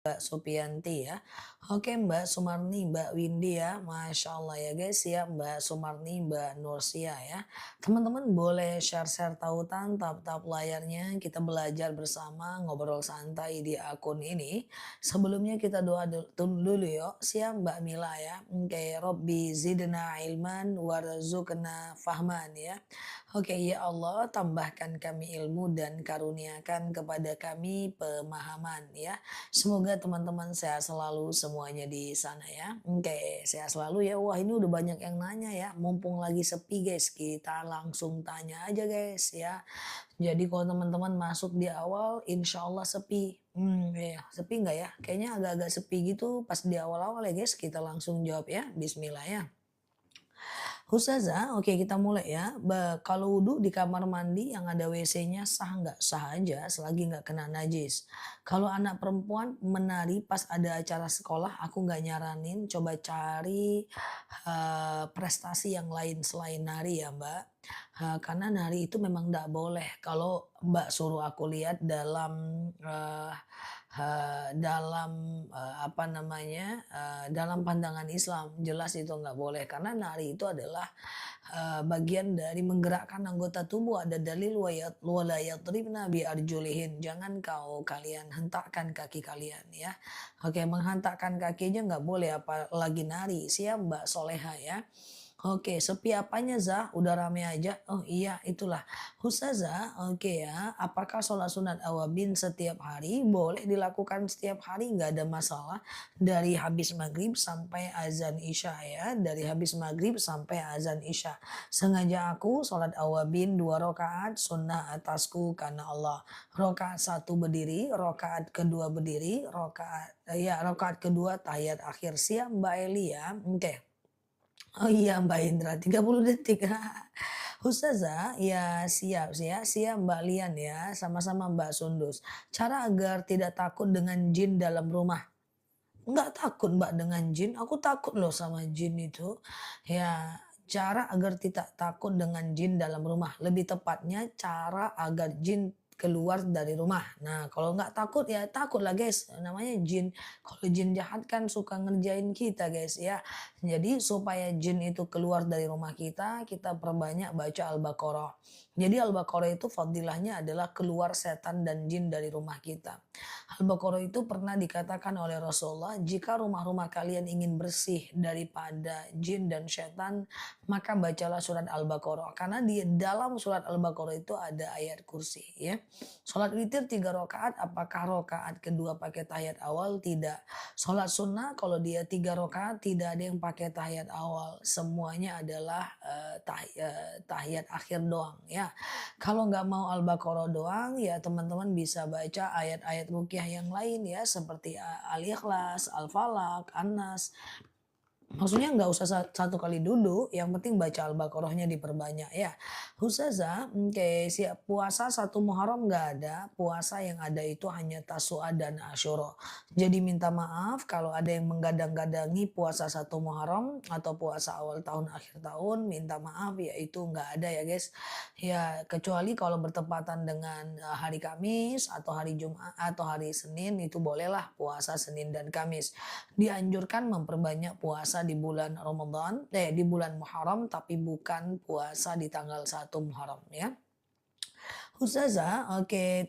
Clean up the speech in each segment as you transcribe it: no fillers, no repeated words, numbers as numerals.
Mbak Supianti ya. Oke Mbak Sumarni, Mbak Windy ya. Masya Allah ya guys ya. Mbak Sumarni, Mbak Nursia ya. Teman-teman boleh share-share tautan tap-tap layarnya. Kita belajar bersama ngobrol santai di akun ini. Sebelumnya kita doa dulu yuk. Siap Mbak Mila ya. Oke, Robbi zidna ilman warzukna fahman ya. Oke, ya Allah, tambahkan kami ilmu dan karuniakan kepada kami pemahaman ya. Semoga teman-teman sehat selalu semuanya di sana ya. Oke, sehat selalu ya. Wah, ini udah banyak yang nanya ya. Mumpung lagi sepi guys, kita langsung tanya aja guys ya. Jadi kalau teman-teman masuk di awal, insya Allah sepi. Ya, sepi nggak ya? Kayaknya agak-agak sepi gitu pas di awal-awal ya guys. Kita langsung jawab ya. Bismillah ya. Ustazah, oke kita mulai ya. Kalau wudhu di kamar mandi yang ada WC-nya sah nggak? Sah aja selagi nggak kena najis. Kalau anak perempuan menari pas ada acara sekolah, aku nggak nyaranin. Coba cari prestasi yang lain selain nari ya Mbak. Karena nari itu memang nggak boleh. Kalau Mbak suruh aku lihat apa namanya, dalam pandangan Islam, jelas itu nggak boleh karena nari itu adalah, bagian dari menggerakkan anggota tubuh, ada dalil wala yadribna biarjulihin, jangan kalian hentakkan kaki kalian ya. Oke, menghentakkan kaki aja nggak boleh apalagi nari, siap Mbak Soleha ya. Oke, sepi apanya Zah? Udah rame aja? Oh iya, itulah. Ustazah, oke ya, apakah sholat sunat awabin setiap hari? Boleh dilakukan setiap hari, nggak ada masalah. Dari habis maghrib sampai azan isya ya, dari habis maghrib sampai azan isya. Sengaja aku sholat awabin 2 rakaat sunnah atasku karena Allah. Rakaat satu berdiri, rakaat kedua berdiri, rakaat kedua tahiyat akhir. Siap Mbak Eli ya, oke. Oh iya Mbak Indra 30 detik. Ustazah, ya siap ya, siap Mbak Lian ya, sama-sama Mbak Sundus. Cara agar tidak takut dengan jin dalam rumah. Enggak takut Mbak dengan jin, aku takut loh sama jin itu. Ya, cara agar tidak takut dengan jin dalam rumah. Lebih tepatnya cara agar jin keluar dari rumah. Nah, kalau nggak takut ya takut lah guys. Namanya jin. Kalau jin jahat kan suka ngerjain kita guys ya. Jadi supaya jin itu keluar dari rumah kita perbanyak baca Al-Baqarah. Jadi Al-Baqarah itu fadilahnya adalah keluar setan dan jin dari rumah kita. Al-Baqarah itu pernah dikatakan oleh Rasulullah, jika rumah-rumah kalian ingin bersih daripada jin dan setan, maka bacalah surat Al-Baqarah. Karena di dalam surat Al-Baqarah itu ada ayat kursi ya. Sholat witir 3 rakaat, apakah rakaat kedua pakai tahiyat awal? Tidak. Sholat sunnah kalau dia 3 rakaat tidak ada yang pakai tahiyat awal. Semuanya adalah tahiyat akhir doang ya. Kalau nggak mau Al-Baqarah doang ya teman-teman bisa baca ayat-ayat ruqyah yang lain ya seperti Al-Ikhlas, Al-Falaq, An-Nas. Maksudnya nggak usah satu kali duduk, yang penting baca Al-Baqarahnya diperbanyak ya. Ustazah, oke siap. Puasa 1 Muharram nggak ada, puasa yang ada itu hanya Tasu'a dan Asyura. Jadi minta maaf kalau ada yang menggadang-gadangi puasa 1 Muharram atau puasa awal tahun akhir tahun, minta maaf ya itu nggak ada ya guys. Ya kecuali kalau bertepatan dengan hari Kamis atau hari Jumat atau hari Senin itu bolehlah puasa Senin dan Kamis. Dianjurkan memperbanyak puasa di bulan Ramadan, di bulan Muharram tapi bukan puasa di tanggal 1 Muharram ya. Ustazah, oke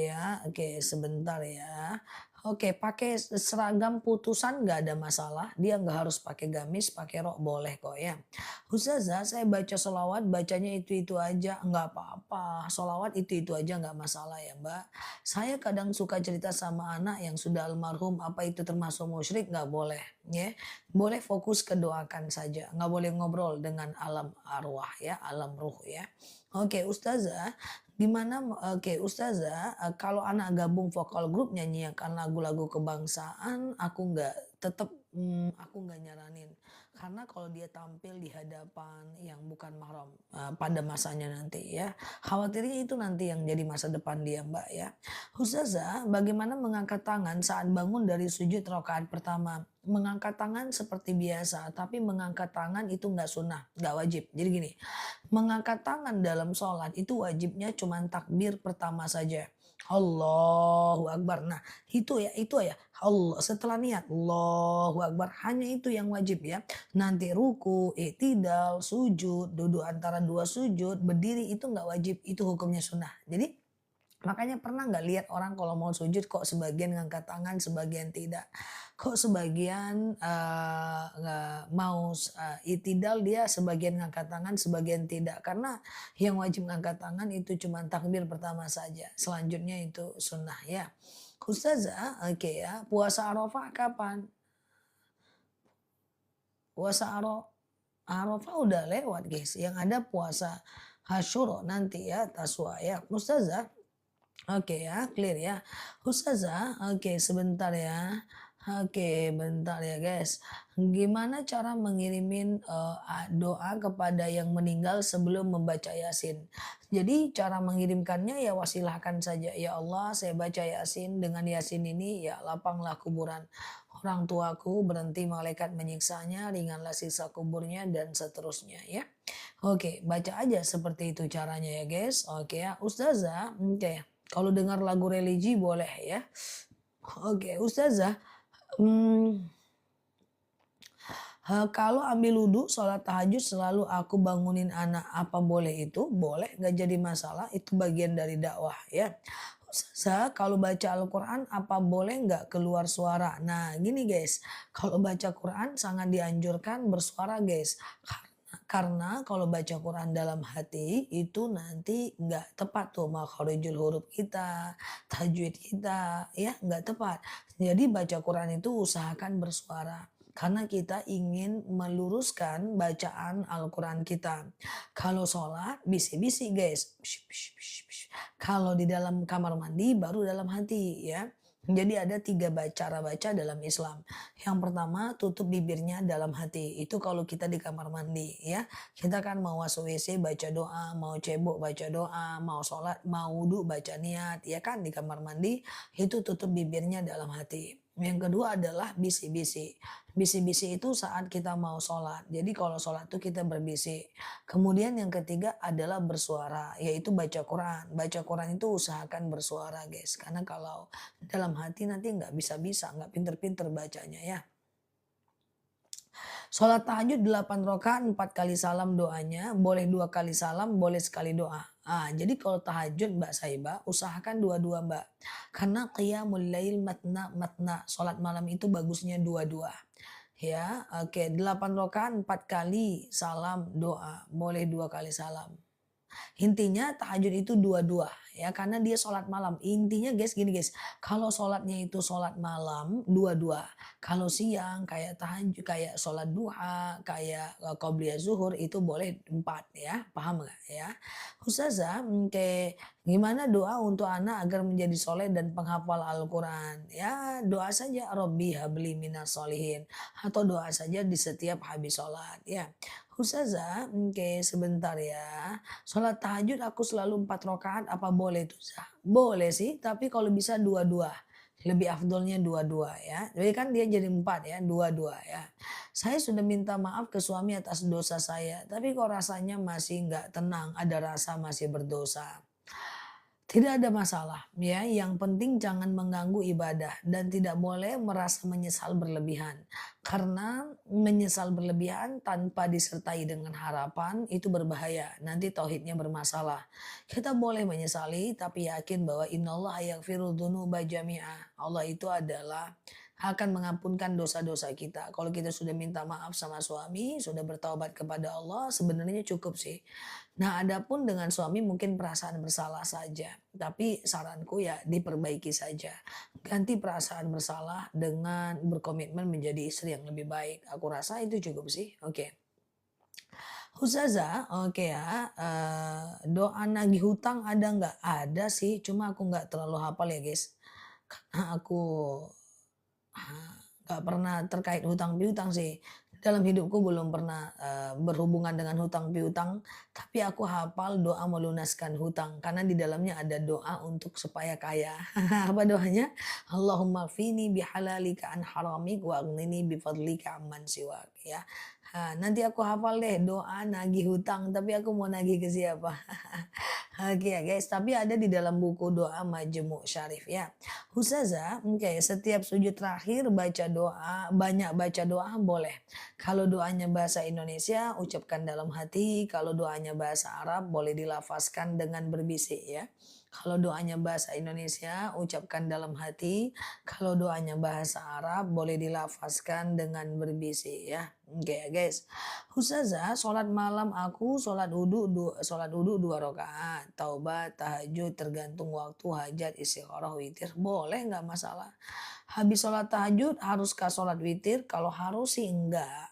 ya, oke sebentar ya. Oke, pakai seragam putusan nggak ada masalah. Dia nggak harus pakai gamis, pakai rok boleh kok ya. Ustazah, saya baca solawat, bacanya itu-itu aja, nggak apa-apa. Solawat itu-itu aja nggak masalah ya Mbak. Saya kadang suka cerita sama anak yang sudah almarhum, apa itu termasuk musyrik? Nggak boleh ya. Boleh fokus ke doakan saja, nggak boleh ngobrol dengan alam arwah ya, alam ruh ya. Oke, Ustazah, Ustazah, kalau anak gabung vokal grup nyanyikan lagu-lagu kebangsaan, aku nggak nyaranin. Karena kalau dia tampil di hadapan yang bukan mahram, pada masanya nanti ya, khawatirnya itu nanti yang jadi masa depan dia, Mbak, ya. Ustazah, bagaimana mengangkat tangan saat bangun dari sujud rakaat pertama? Mengangkat tangan seperti biasa, tapi mengangkat tangan itu nggak sunnah, nggak wajib. Jadi gini, mengangkat tangan dalam sholat itu wajibnya cuma takbir pertama saja. Allahu Akbar. Nah, itu ya Allah setelah niat Allahu Akbar, hanya itu yang wajib ya. Nanti ruku, i'tidal, sujud, duduk antara dua sujud, berdiri itu nggak wajib, itu hukumnya sunnah. Jadi makanya pernah nggak lihat orang kalau mau sujud kok sebagian ngangkat tangan, sebagian tidak. Kok sebagian nggak mau itidal dia sebagian ngangkat tangan, sebagian tidak. Karena yang wajib ngangkat tangan itu cuma takbir pertama saja. Selanjutnya itu sunnah ya. Ustazah, oke ya. Puasa Arafah kapan? Puasa Arafah udah lewat guys. Yang ada puasa Hasyuro nanti ya, Taswa ya. Ustazah, oke ya, clear ya. Ustazah, oke sebentar ya. Oke, bentar ya guys. Gimana cara mengirimin doa kepada yang meninggal sebelum membaca Yasin? Jadi cara mengirimkannya ya wasilahkan saja. Ya Allah, saya baca Yasin, dengan Yasin ini ya lapanglah kuburan orang tuaku, berhenti malaikat menyiksanya, ringanlah sisa kuburnya dan seterusnya ya. Oke, baca aja seperti itu caranya ya guys. Oke ya, Ustazah, oke. Kalau dengar lagu religi boleh ya. Oke, Ustazah, mmm, kalau ambil wudhu, sholat tahajud selalu aku bangunin anak, apa boleh itu? Boleh, nggak jadi masalah, itu bagian dari dakwah ya. Ustazah, kalau baca Al-Quran apa boleh nggak keluar suara? Nah gini guys, kalau baca Quran sangat dianjurkan bersuara guys. Karena kalau baca Quran dalam hati itu nanti nggak tepat tuh makharijul huruf kita, tajwid kita, ya nggak tepat. Jadi baca Quran itu usahakan bersuara. Karena kita ingin meluruskan bacaan Al-Quran kita. Kalau sholat, bisik-bisik guys. Kalau di dalam kamar mandi, baru dalam hati ya. Jadi ada tiga cara baca dalam Islam. Yang pertama tutup bibirnya dalam hati. Itu kalau kita di kamar mandi ya. Kita kan mau masuk WC baca doa, mau cebok baca doa, mau sholat, mau wudhu baca niat. Ya kan di kamar mandi itu tutup bibirnya dalam hati. Yang kedua adalah bisik-bisik. Bisik-bisik itu saat kita mau sholat. Jadi kalau sholat itu kita berbisik. Kemudian yang ketiga adalah bersuara, yaitu baca Quran. Baca Quran itu usahakan bersuara guys. Karena kalau dalam hati nanti nggak bisa-bisa, nggak pinter-pinter bacanya ya. Sholat tahajud 8 rakaat 4 kali salam doanya, boleh 2 kali salam, boleh sekali doa. Jadi kalau tahajud Mbak Saiba, usahakan dua-dua Mbak. Karena qiyamul lail matna matna, sholat malam itu bagusnya dua-dua. Ya, oke, 8 rakaat 4 kali salam doa, boleh 2 kali salam. Intinya tahajud itu dua-dua ya karena dia sholat malam. Intinya guys gini guys, kalau sholatnya itu sholat malam dua-dua. Kalau siang kayak tahajud, kayak sholat duha, kayak qobliyah zuhur itu boleh empat ya. Paham nggak ya? Ustazah, kayak gimana doa untuk anak agar menjadi soleh dan penghafal Al-Quran? Ya doa saja Robbi habli minas solihin. Atau doa saja di setiap habis sholat ya. Ustazah, oke sebentar ya. Sholat tahajud aku selalu 4 rakaat, apa boleh tuh Zah? Boleh sih, tapi kalau bisa dua-dua. Lebih afdolnya dua-dua ya. Jadi kan dia jadi 4 ya, dua-dua ya. Saya sudah minta maaf ke suami atas dosa saya, tapi kok rasanya masih nggak tenang, ada rasa masih berdosa. Tidak ada masalah ya, yang penting jangan mengganggu ibadah dan tidak boleh merasa menyesal berlebihan. Karena menyesal berlebihan tanpa disertai dengan harapan itu berbahaya, nanti tauhidnya bermasalah. Kita boleh menyesali tapi yakin bahwa innallaha yaghfiru dzunuba jami'a. Allah itu adalah akan mengampunkan dosa-dosa kita. Kalau kita sudah minta maaf sama suami, sudah bertaubat kepada Allah, sebenarnya cukup sih. Nah, adapun dengan suami mungkin perasaan bersalah saja, tapi saranku ya diperbaiki saja. Ganti perasaan bersalah dengan berkomitmen menjadi istri yang lebih baik. Aku rasa itu cukup sih. Oke. Ustazah, oke ya, doa nagih hutang ada nggak? Ada sih, cuma aku nggak terlalu hafal ya guys. Karena aku nggak pernah terkait hutang piutang sih. Dalam hidupku belum pernah berhubungan dengan hutang piutang, tapi aku hafal doa melunaskan hutang karena di dalamnya ada doa untuk supaya kaya. Apa doanya? Allahumma fini bihalalika an haramik wa aghnini bifadlika amman siwak ya. Nanti aku hafal deh doa nagih hutang, tapi aku mau nagih ke siapa? Oke ya guys, tapi ada di dalam buku doa Majmu' Syarif ya. Ustazah, oke, setiap sujud terakhir baca doa, banyak baca doa boleh. Kalau doanya bahasa Indonesia, ucapkan dalam hati. Kalau doanya bahasa Arab, boleh dilafazkan dengan berbisik ya. Kalau doanya bahasa Indonesia, ucapkan dalam hati. Kalau doanya bahasa Arab, boleh dilafazkan dengan berbisik ya. Oke ya guys. Ustazah, sholat malam aku sholat wudu 2 rakaat, taubat, tahajud tergantung waktu, hajat, istikharah, witir, boleh nggak masalah. Habis sholat tahajud haruskah sholat witir? Kalau harus sih enggak.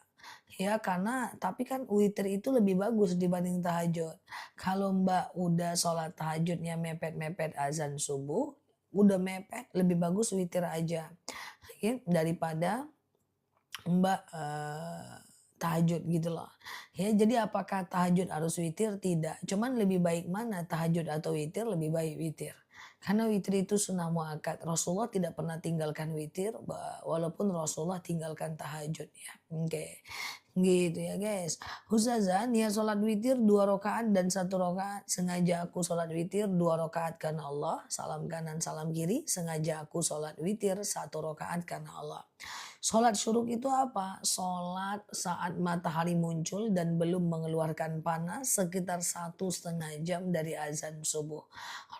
Ya karena tapi kan witir itu lebih bagus dibanding tahajud. Kalau Mbak udah sholat tahajudnya mepet-mepet azan subuh, udah mepet lebih bagus witir aja. Ya, daripada Mbak, tahajud gitu loh. Ya jadi apakah tahajud harus witir? Tidak, cuman lebih baik mana tahajud atau witir? Lebih baik witir. Karena witir itu sunnah muakkad, Rasulullah tidak pernah tinggalkan witir, walaupun Rasulullah tinggalkan tahajud ya, oke. Gitu ya guys. Ustazah, niat sholat witir 2 rakaat dan 1 rakaat, sengaja aku sholat witir 2 rakaat karena Allah, salam kanan salam kiri, sengaja aku sholat witir 1 rakaat karena Allah. Sholat syuruk itu apa? Sholat saat matahari muncul dan belum mengeluarkan panas sekitar 1,5 jam dari azan subuh.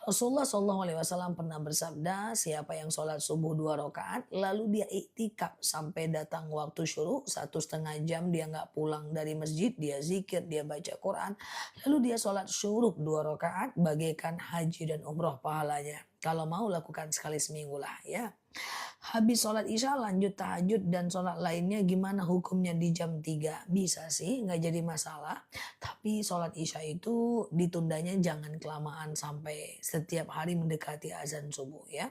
Rasulullah SAW pernah bersabda, siapa yang sholat subuh 2 rakaat, lalu dia iktikaf sampai datang waktu syuruk 1,5 jam dia nggak pulang dari masjid, dia zikir, dia baca Quran, lalu dia sholat syuruk 2 rakaat, bagaikan haji dan umroh pahalanya. Kalau mau lakukan sekali seminggu lah ya. Habis sholat isya lanjut tahajud dan sholat lainnya gimana hukumnya di jam 3? Bisa sih, nggak jadi masalah. Tapi sholat isya itu ditundanya jangan kelamaan sampai setiap hari mendekati azan subuh ya.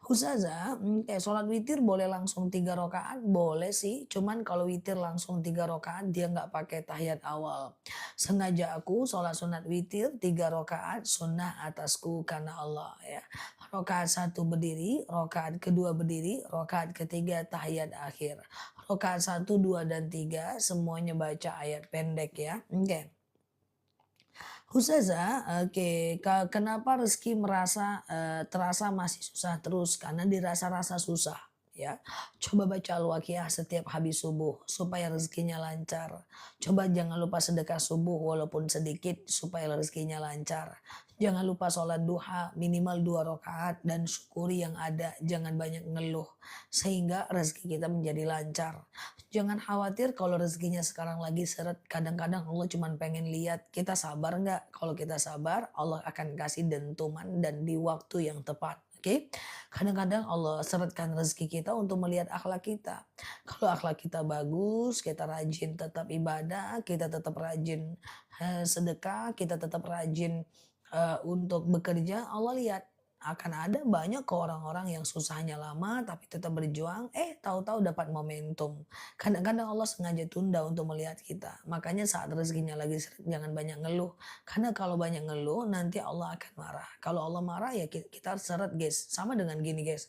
Ustazah, kayak sholat witir boleh langsung 3 rakaat? Boleh sih, cuman kalau witir langsung 3 rakaat dia nggak pakai tahiyat awal. Sengaja aku sholat sunat witir 3 rakaat sunnah atasku karena Allah ya. Rakaat 1 berdiri, rakaat kedua berdiri, rakaat ketiga tahiyat akhir. Rakaat 1, 2 dan 3 semuanya baca ayat pendek ya. Oke. Ustazah, oke, kenapa rezeki terasa masih susah terus? Karena dirasa-rasa susah ya. Coba baca Al-Waqiah setiap habis subuh supaya rezekinya lancar. Coba jangan lupa sedekah subuh walaupun sedikit supaya rezekinya lancar. Jangan lupa sholat duha minimal 2 rakaat dan syukuri yang ada. Jangan banyak ngeluh sehingga rezeki kita menjadi lancar. Jangan khawatir kalau rezekinya sekarang lagi seret. Kadang-kadang Allah cuma pengen lihat kita sabar nggak. Kalau kita sabar Allah akan kasih dentuman dan di waktu yang tepat. Oke, kadang-kadang Allah seretkan rezeki kita untuk melihat akhlak kita. Kalau akhlak kita bagus, kita rajin tetap ibadah, kita tetap rajin sedekah, kita tetap rajin untuk bekerja, Allah lihat akan ada banyak kok orang-orang yang susahnya lama tapi tetap berjuang, tahu-tahu dapat momentum. Kadang-kadang Allah sengaja tunda untuk melihat kita. Makanya saat rezekinya lagi seret jangan banyak ngeluh. Karena kalau banyak ngeluh nanti Allah akan marah. Kalau Allah marah ya kita seret guys. Sama dengan gini guys.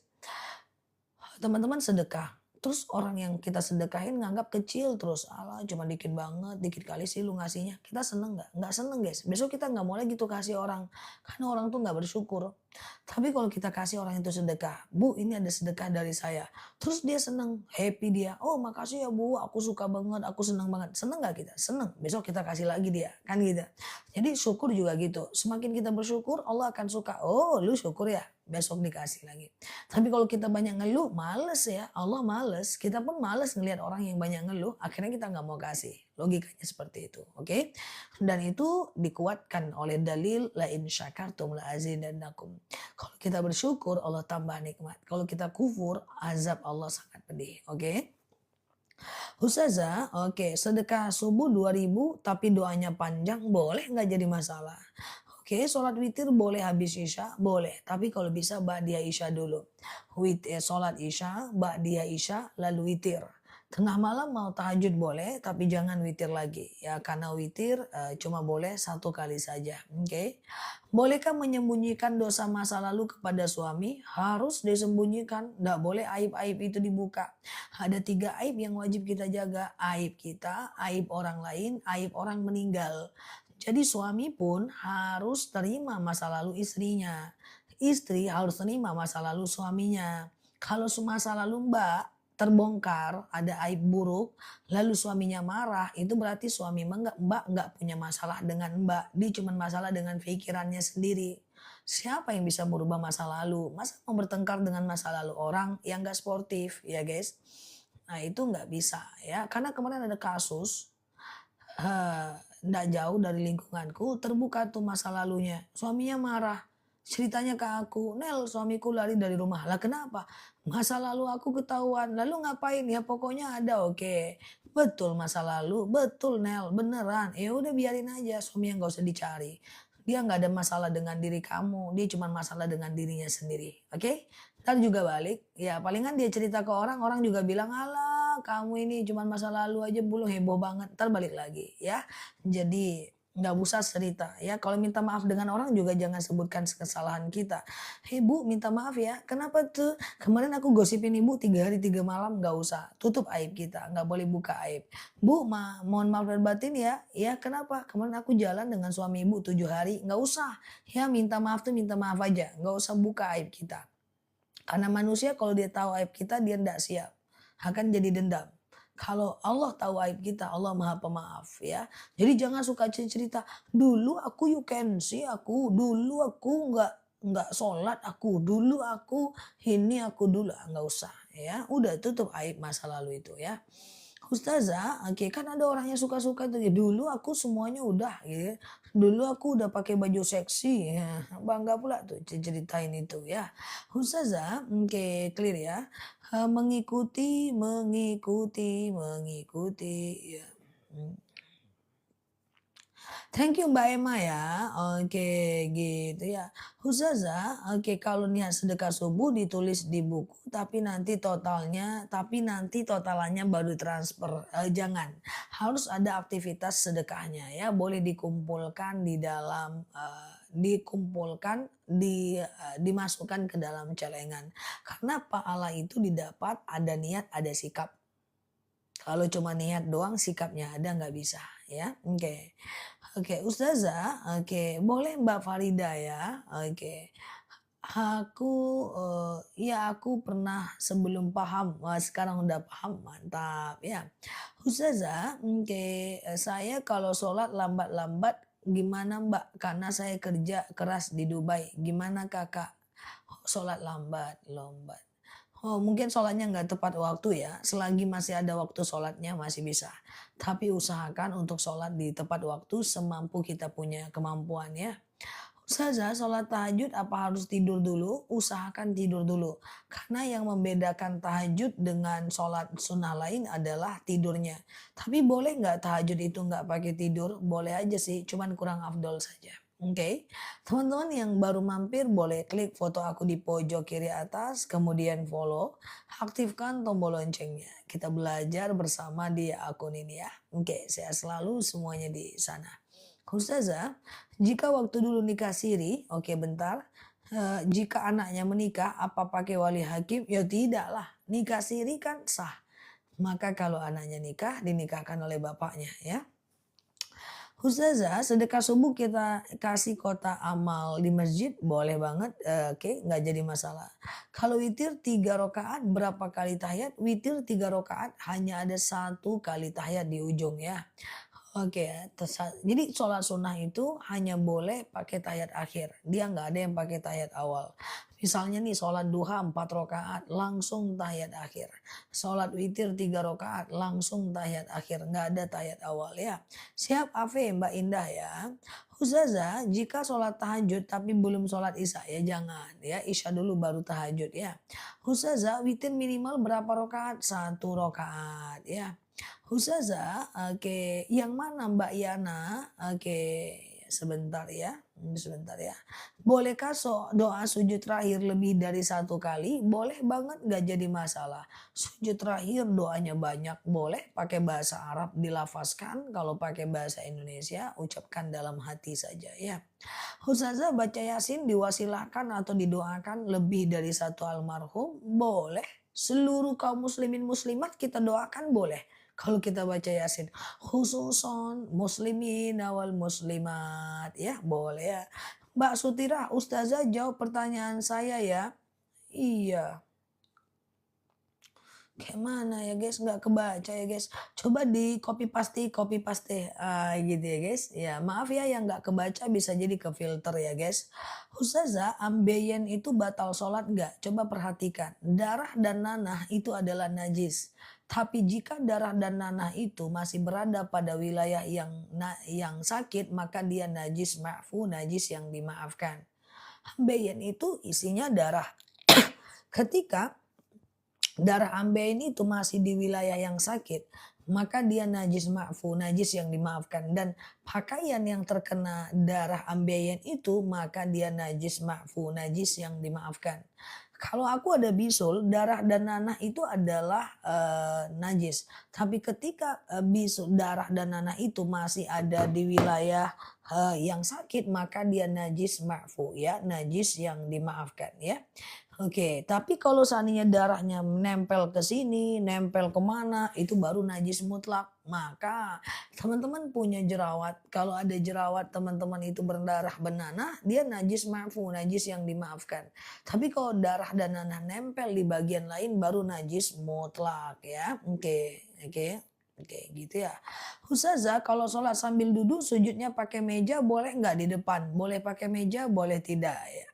Teman-teman sedekah. Terus orang yang kita sedekahin nganggap kecil terus. Alah cuma dikit banget, dikit kali sih lu ngasihnya. Kita seneng nggak? Nggak seneng guys. Besok kita nggak mau lagi tuh kasih orang. Karena orang tuh nggak bersyukur. Tapi kalau kita kasih orang itu sedekah. Bu ini ada sedekah dari saya. Terus dia seneng, happy dia. Oh makasih ya bu, aku suka banget, aku seneng banget. Seneng nggak kita? Seneng. Besok kita kasih lagi dia. Kan gitu. Jadi syukur juga gitu. Semakin kita bersyukur Allah akan suka. Oh lu syukur ya? Besok dikasih lagi. Tapi kalau kita banyak ngeluh, males ya. Allah males. Kita pun males ngelihat orang yang banyak ngeluh. Akhirnya kita nggak mau kasih. Logikanya seperti itu. Oke. Dan itu dikuatkan oleh dalil la in syakartum la azidannakum. Kalau kita bersyukur Allah tambah nikmat. Kalau kita kufur azab Allah sangat pedih. Oke. Ustazah, oke, sedekah subuh 2.000 tapi doanya panjang boleh nggak jadi masalah? Oke, sholat witir boleh habis isya, boleh. Tapi kalau bisa ba'diyah isya dulu. Sholat isya, ba'diyah isya, lalu witir. Tengah malam mau tahajud boleh, tapi jangan witir lagi. Ya, karena witir cuma boleh 1 kali saja. Oke. Bolehkah menyembunyikan dosa masa lalu kepada suami? Harus disembunyikan. Tidak boleh aib-aib itu dibuka. Ada 3 aib yang wajib kita jaga. Aib kita, aib orang lain, aib orang meninggal. Jadi suami pun harus terima masa lalu istrinya. Istri harus terima masa lalu suaminya. Kalau masa lalu Mbak terbongkar, ada aib buruk, lalu suaminya marah, itu berarti suami Mbak nggak punya masalah dengan Mbak. Dia cuma masalah dengan pikirannya sendiri. Siapa yang bisa merubah masa lalu? Masa mau bertengkar dengan masa lalu orang yang nggak sportif, ya guys? Nah itu nggak bisa ya, karena kemarin ada kasus nggak jauh dari lingkunganku, terbuka tuh masa lalunya. Suaminya marah, ceritanya ke aku, "Nel, suamiku lari dari rumah." "Lah kenapa?" "Masa lalu aku ketahuan." "Lalu ngapain?" "Ya pokoknya ada." "Oke." "Betul masa lalu?" "Betul Nel, beneran." "Ya udah biarin aja, suami yang nggak usah dicari. Dia nggak ada masalah dengan diri kamu, dia cuma masalah dengan dirinya sendiri." Oke? Entar juga balik, ya palingan dia cerita ke orang, orang juga bilang, "Alah kamu ini cuma masa lalu aja belum heboh banget." Entar balik lagi ya. Jadi nggak usah cerita ya. Kalau minta maaf dengan orang juga jangan sebutkan kesalahan kita. "Hei Bu, minta maaf ya. Kenapa tuh? Kemarin aku gosipin Ibu 3 hari 3 malam." Nggak usah. Tutup aib kita. Nggak boleh buka aib. "Bu, mohon maaf lahir batin ya." "Ya kenapa? Kemarin aku jalan dengan suami Ibu 7 hari." Nggak usah. Ya minta maaf tuh minta maaf aja. Nggak usah buka aib kita. Karena manusia kalau dia tahu aib kita dia tidak siap. Akan jadi dendam. Kalau Allah tahu aib kita, Allah Maha Pemaaf ya. Jadi jangan suka cerita, "Dulu aku you can see aku, dulu aku nggak sholat aku, dulu aku ini aku dulu." Nggak usah ya. Udah tutup aib masa lalu itu ya. Ustazah, oke kan ada orang yang suka-suka tuh, ya dulu aku semuanya udah gitu ya. Dulu aku udah pakai baju seksi ya. Bangga pula tuh ceritain itu ya. Ustazah, oke clear ya. Mengikuti ya. Hmm. Thank you Mbak Emma ya. Oke gitu ya. Ustazah, oke kalau niat sedekah subuh ditulis di buku tapi nanti totalannya baru transfer. Jangan. Harus ada aktivitas sedekahnya ya. Boleh dikumpulkan di dalam dimasukkan ke dalam celengan. Karena pahala itu didapat ada niat, ada sikap. Kalau cuma niat doang sikapnya ada nggak bisa ya. Oke. Oke, Ustazah, oke, boleh Mbak Farida ya, oke. Aku, ya aku pernah sebelum paham, wah sekarang udah paham, mantap ya. Ustazah, oke, saya kalau sholat lambat-lambat gimana Mbak? Karena saya kerja keras di Dubai, gimana Kakak? Sholat lambat. Oh mungkin sholatnya nggak tepat waktu ya, selagi masih ada waktu sholatnya masih bisa. Tapi usahakan untuk sholat di tepat waktu semampu kita punya kemampuan ya. Ustazah sholat tahajud apa harus tidur dulu? Usahakan tidur dulu. Karena yang membedakan tahajud dengan sholat sunnah lain adalah tidurnya. Tapi boleh nggak tahajud itu nggak pakai tidur? Boleh aja sih, cuman kurang afdol saja. Oke, teman-teman yang baru mampir boleh klik foto aku di pojok kiri atas, kemudian follow, aktifkan tombol loncengnya. Kita belajar bersama di akun ini ya. Oke, saya selalu semuanya di sana. Ustazah, jika waktu dulu nikah siri, oke bentar, jika anaknya menikah, apa pakai wali hakim? Ya tidak lah, nikah siri kan sah. Maka kalau anaknya nikah, dinikahkan oleh bapaknya ya. Ustazah, sedekah subuh kita kasih kotak amal di masjid, boleh banget, oke, nggak jadi masalah. Kalau witir 3 rakaat berapa kali tahiyat? Witir 3 rakaat hanya ada 1 kali tahiyat di ujung ya. Oke ya, jadi sholat sunnah itu hanya boleh pakai tahiyat akhir. Dia nggak ada yang pakai tahiyat awal. Misalnya nih sholat duha 4 rakaat langsung tahiyat akhir. Sholat witir 3 rakaat langsung tahiyat akhir. Nggak ada tahiyat awal ya. Siap Afe Mbak Indah ya. Ustazah, jika sholat tahajud tapi belum sholat isya ya jangan ya. Isya dulu baru tahajud ya. Ustazah, witir minimal berapa rakaat? 1 rakaat ya. Ustazah, oke, yang mana Mbak Yana? Oke, sebentar ya. Bolehkah doa sujud terakhir lebih dari 1 kali? Boleh banget, nggak jadi masalah. Sujud terakhir doanya banyak, boleh pakai bahasa Arab dilafazkan. Kalau pakai bahasa Indonesia, ucapkan dalam hati saja ya. Ustazah baca Yasin diwasilahkan atau didoakan lebih dari 1 almarhum? Boleh. Seluruh kaum muslimin muslimat kita doakan boleh. Kalau kita baca Yasin, khususon muslimin wal muslimat, ya boleh ya. Mbak Sutira, Ustazah jawab pertanyaan saya ya. Iya. Kayak mana ya guys, nggak kebaca ya guys. Coba di copy paste, gitu ya guys. Ya maaf ya yang nggak kebaca bisa jadi ke filter ya guys. Ustazah, ambeien itu batal sholat nggak? Coba perhatikan. Darah dan nanah itu adalah najis. Tapi jika darah dan nanah itu masih berada pada wilayah yang sakit, maka dia najis ma'fu, najis yang dimaafkan. Ambeien itu isinya darah. Ketika darah ambeien itu masih di wilayah yang sakit, maka dia najis ma'fu, najis yang dimaafkan. Dan pakaian yang terkena darah ambeien itu, maka dia najis ma'fu, najis yang dimaafkan. Kalau aku ada bisul, darah dan nanah itu adalah najis. Tapi ketika bisul, darah dan nanah itu masih ada di wilayah yang sakit, maka dia najis ma'fu ya, najis yang dimaafkan ya. Oke, tapi kalau seandainya darahnya nempel ke sini, nempel kemana, itu baru najis mutlak. Maka teman-teman punya jerawat. Kalau ada jerawat teman-teman itu berdarah benanah, dia najis ma'fu, najis yang dimaafkan. Tapi kalau darah dan nanah nempel di bagian lain, baru najis mutlak ya. Oke, oke. Oke gitu ya. Ustazah kalau sholat sambil duduk sujudnya pakai meja boleh nggak di depan? Boleh pakai meja, boleh tidak ya.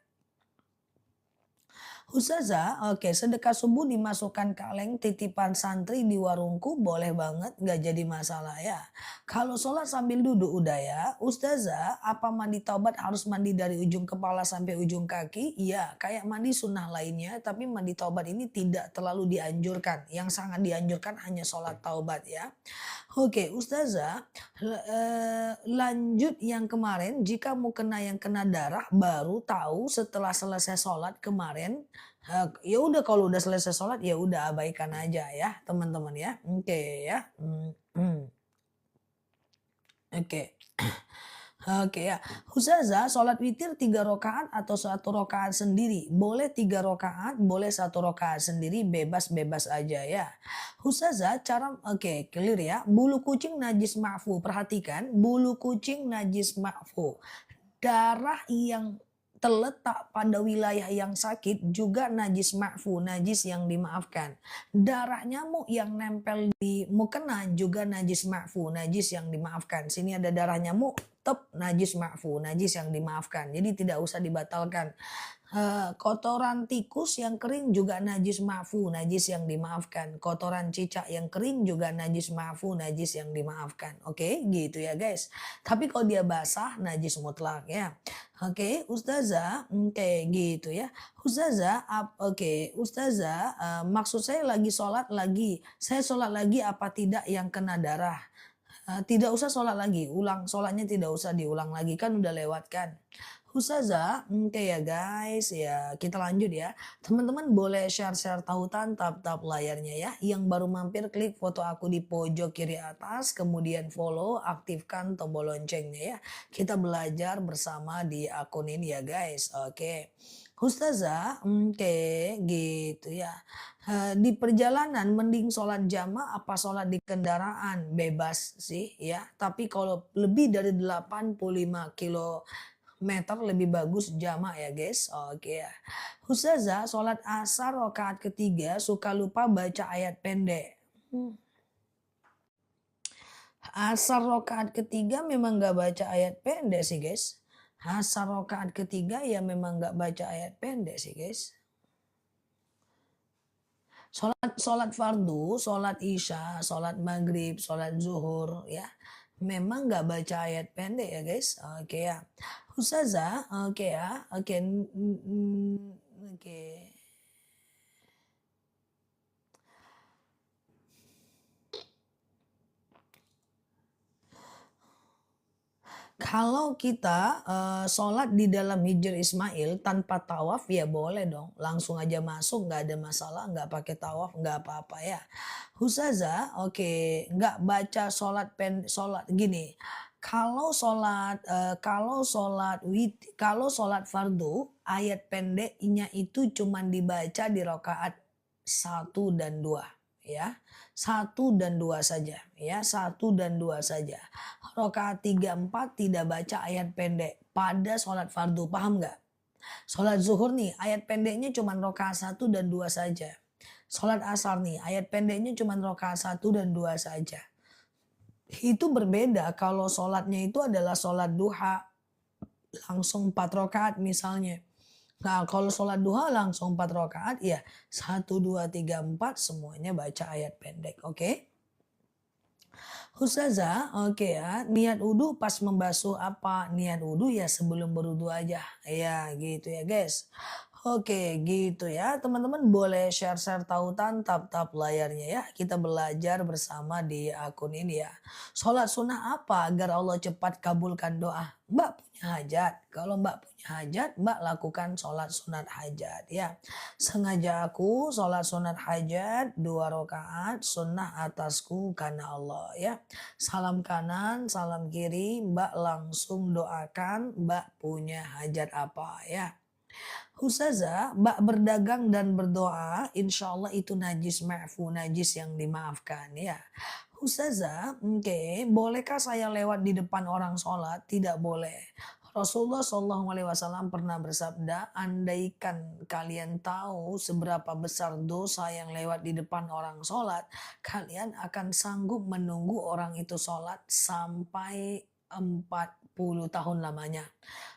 Ustazah, oke, sedekah subuh dimasukkan kaleng titipan santri di warungku boleh banget, nggak jadi masalah ya. Kalau sholat sambil duduk udah ya. Ustazah, apa mandi taubat harus mandi dari ujung kepala sampai ujung kaki? Iya, kayak mandi sunnah lainnya, tapi mandi taubat ini tidak terlalu dianjurkan. Yang sangat dianjurkan hanya sholat taubat ya. Oke, Ustazah, lanjut yang kemarin, jika mau kena yang kena darah, baru tahu setelah selesai sholat kemarin. Ya udah kalau udah selesai sholat ya udah abaikan aja ya teman-teman ya. Oke ya. Oke. Oke ya, Ustazah sholat witir 3 rakaat atau 1 rakaat sendiri? Boleh 3 rakaat, boleh 1 rakaat sendiri, bebas-bebas aja ya. Ustazah cara, oke clear ya, bulu kucing najis ma'fu, perhatikan bulu kucing najis ma'fu. Darah yang terletak pada wilayah yang sakit juga najis ma'fu, najis yang dimaafkan. Darah nyamuk yang nempel di mukena juga najis ma'fu, najis yang dimaafkan. Sini ada darah nyamuk, tetap najis ma'fu, najis yang dimaafkan. Jadi tidak usah dibatalkan. Kotoran tikus yang kering juga najis ma'fu, najis yang dimaafkan. Kotoran cicak yang kering juga najis ma'fu, najis yang dimaafkan. Oke, gitu ya guys. Tapi kalau dia basah, najis mutlak ya. Oke, Ustazah, oke gitu ya. Ustazah, oke, Ustazah, maksud saya lagi sholat lagi. Saya sholat lagi apa tidak yang kena darah? Tidak usah sholat lagi, ulang sholatnya tidak usah diulang lagi kan udah lewat kan. Ustazah, oke ya guys, ya kita lanjut ya. Teman-teman boleh share-share tautan tap-tap layarnya ya. Yang baru mampir klik foto aku di pojok kiri atas, kemudian follow, aktifkan tombol loncengnya ya. Kita belajar bersama di akun ini ya guys. Oke. Ustazah, oke gitu ya. Di perjalanan mending sholat jamaah apa sholat di kendaraan? Bebas sih ya. Tapi kalau lebih dari 85 kilometer lebih bagus jamak ya guys. Oke ya. Ustazah sholat asar rakaat ketiga suka lupa baca ayat pendek. Asar rakaat ketiga memang nggak baca ayat pendek sih guys. Asar rakaat ketiga ya memang nggak baca ayat pendek sih guys. Sholat fardu, sholat isya, sholat maghrib, sholat zuhur ya. Memang nggak baca ayat pendek ya guys. Oke ya. Ustazah, oke ya. Oke. Oke. Kalau kita, sholat di dalam Hijr Ismail tanpa tawaf ya boleh dong, langsung aja masuk nggak ada masalah, nggak pakai tawaf nggak apa-apa ya. Ustazah, oke, nggak baca sholat gini, kalau sholat fardu, ayat pendeknya itu cuman dibaca di rakaat 1 dan 2. ya. 1 dan 2 saja ya, 1 dan 2 saja. Rakaat 3, 4 tidak baca ayat pendek pada sholat fardu, paham nggak? Sholat zuhur nih ayat pendeknya cuma rakaat 1 dan 2 saja. Sholat asar nih ayat pendeknya cuma rakaat 1 dan 2 saja. Itu berbeda kalau sholatnya itu adalah sholat duha langsung 4 rakaat misalnya. Nah kalau sholat duha langsung 4 rakaat ya 1, 2, 3, 4 semuanya baca ayat pendek, oke? Ustazah, oke ya, niat wudhu pas membasuh apa? Niat wudhu ya sebelum berwudhu aja. Ya gitu ya guys. Oke gitu ya, teman-teman boleh share-share tautan tap-tap layarnya ya. Kita belajar bersama di akun ini ya. Sholat sunnah apa agar Allah cepat kabulkan doa? Mbak punya hajat. Kalau mbak punya hajat, mbak lakukan sholat sunat hajat ya. Sengaja aku sholat sunat hajat 2 rakaat sunnah atasku karena Allah ya. Salam kanan, salam kiri, mbak langsung doakan mbak punya hajat apa ya. Ustazah, mbak berdagang dan berdoa, insya Allah itu najis ma'fu, najis yang dimaafkan ya. Ustazah, oke, bolehkah saya lewat di depan orang sholat? Tidak boleh. Rasulullah SAW pernah bersabda, andaikan kalian tahu seberapa besar dosa yang lewat di depan orang sholat, kalian akan sanggup menunggu orang itu sholat sampai 40 tahun lamanya.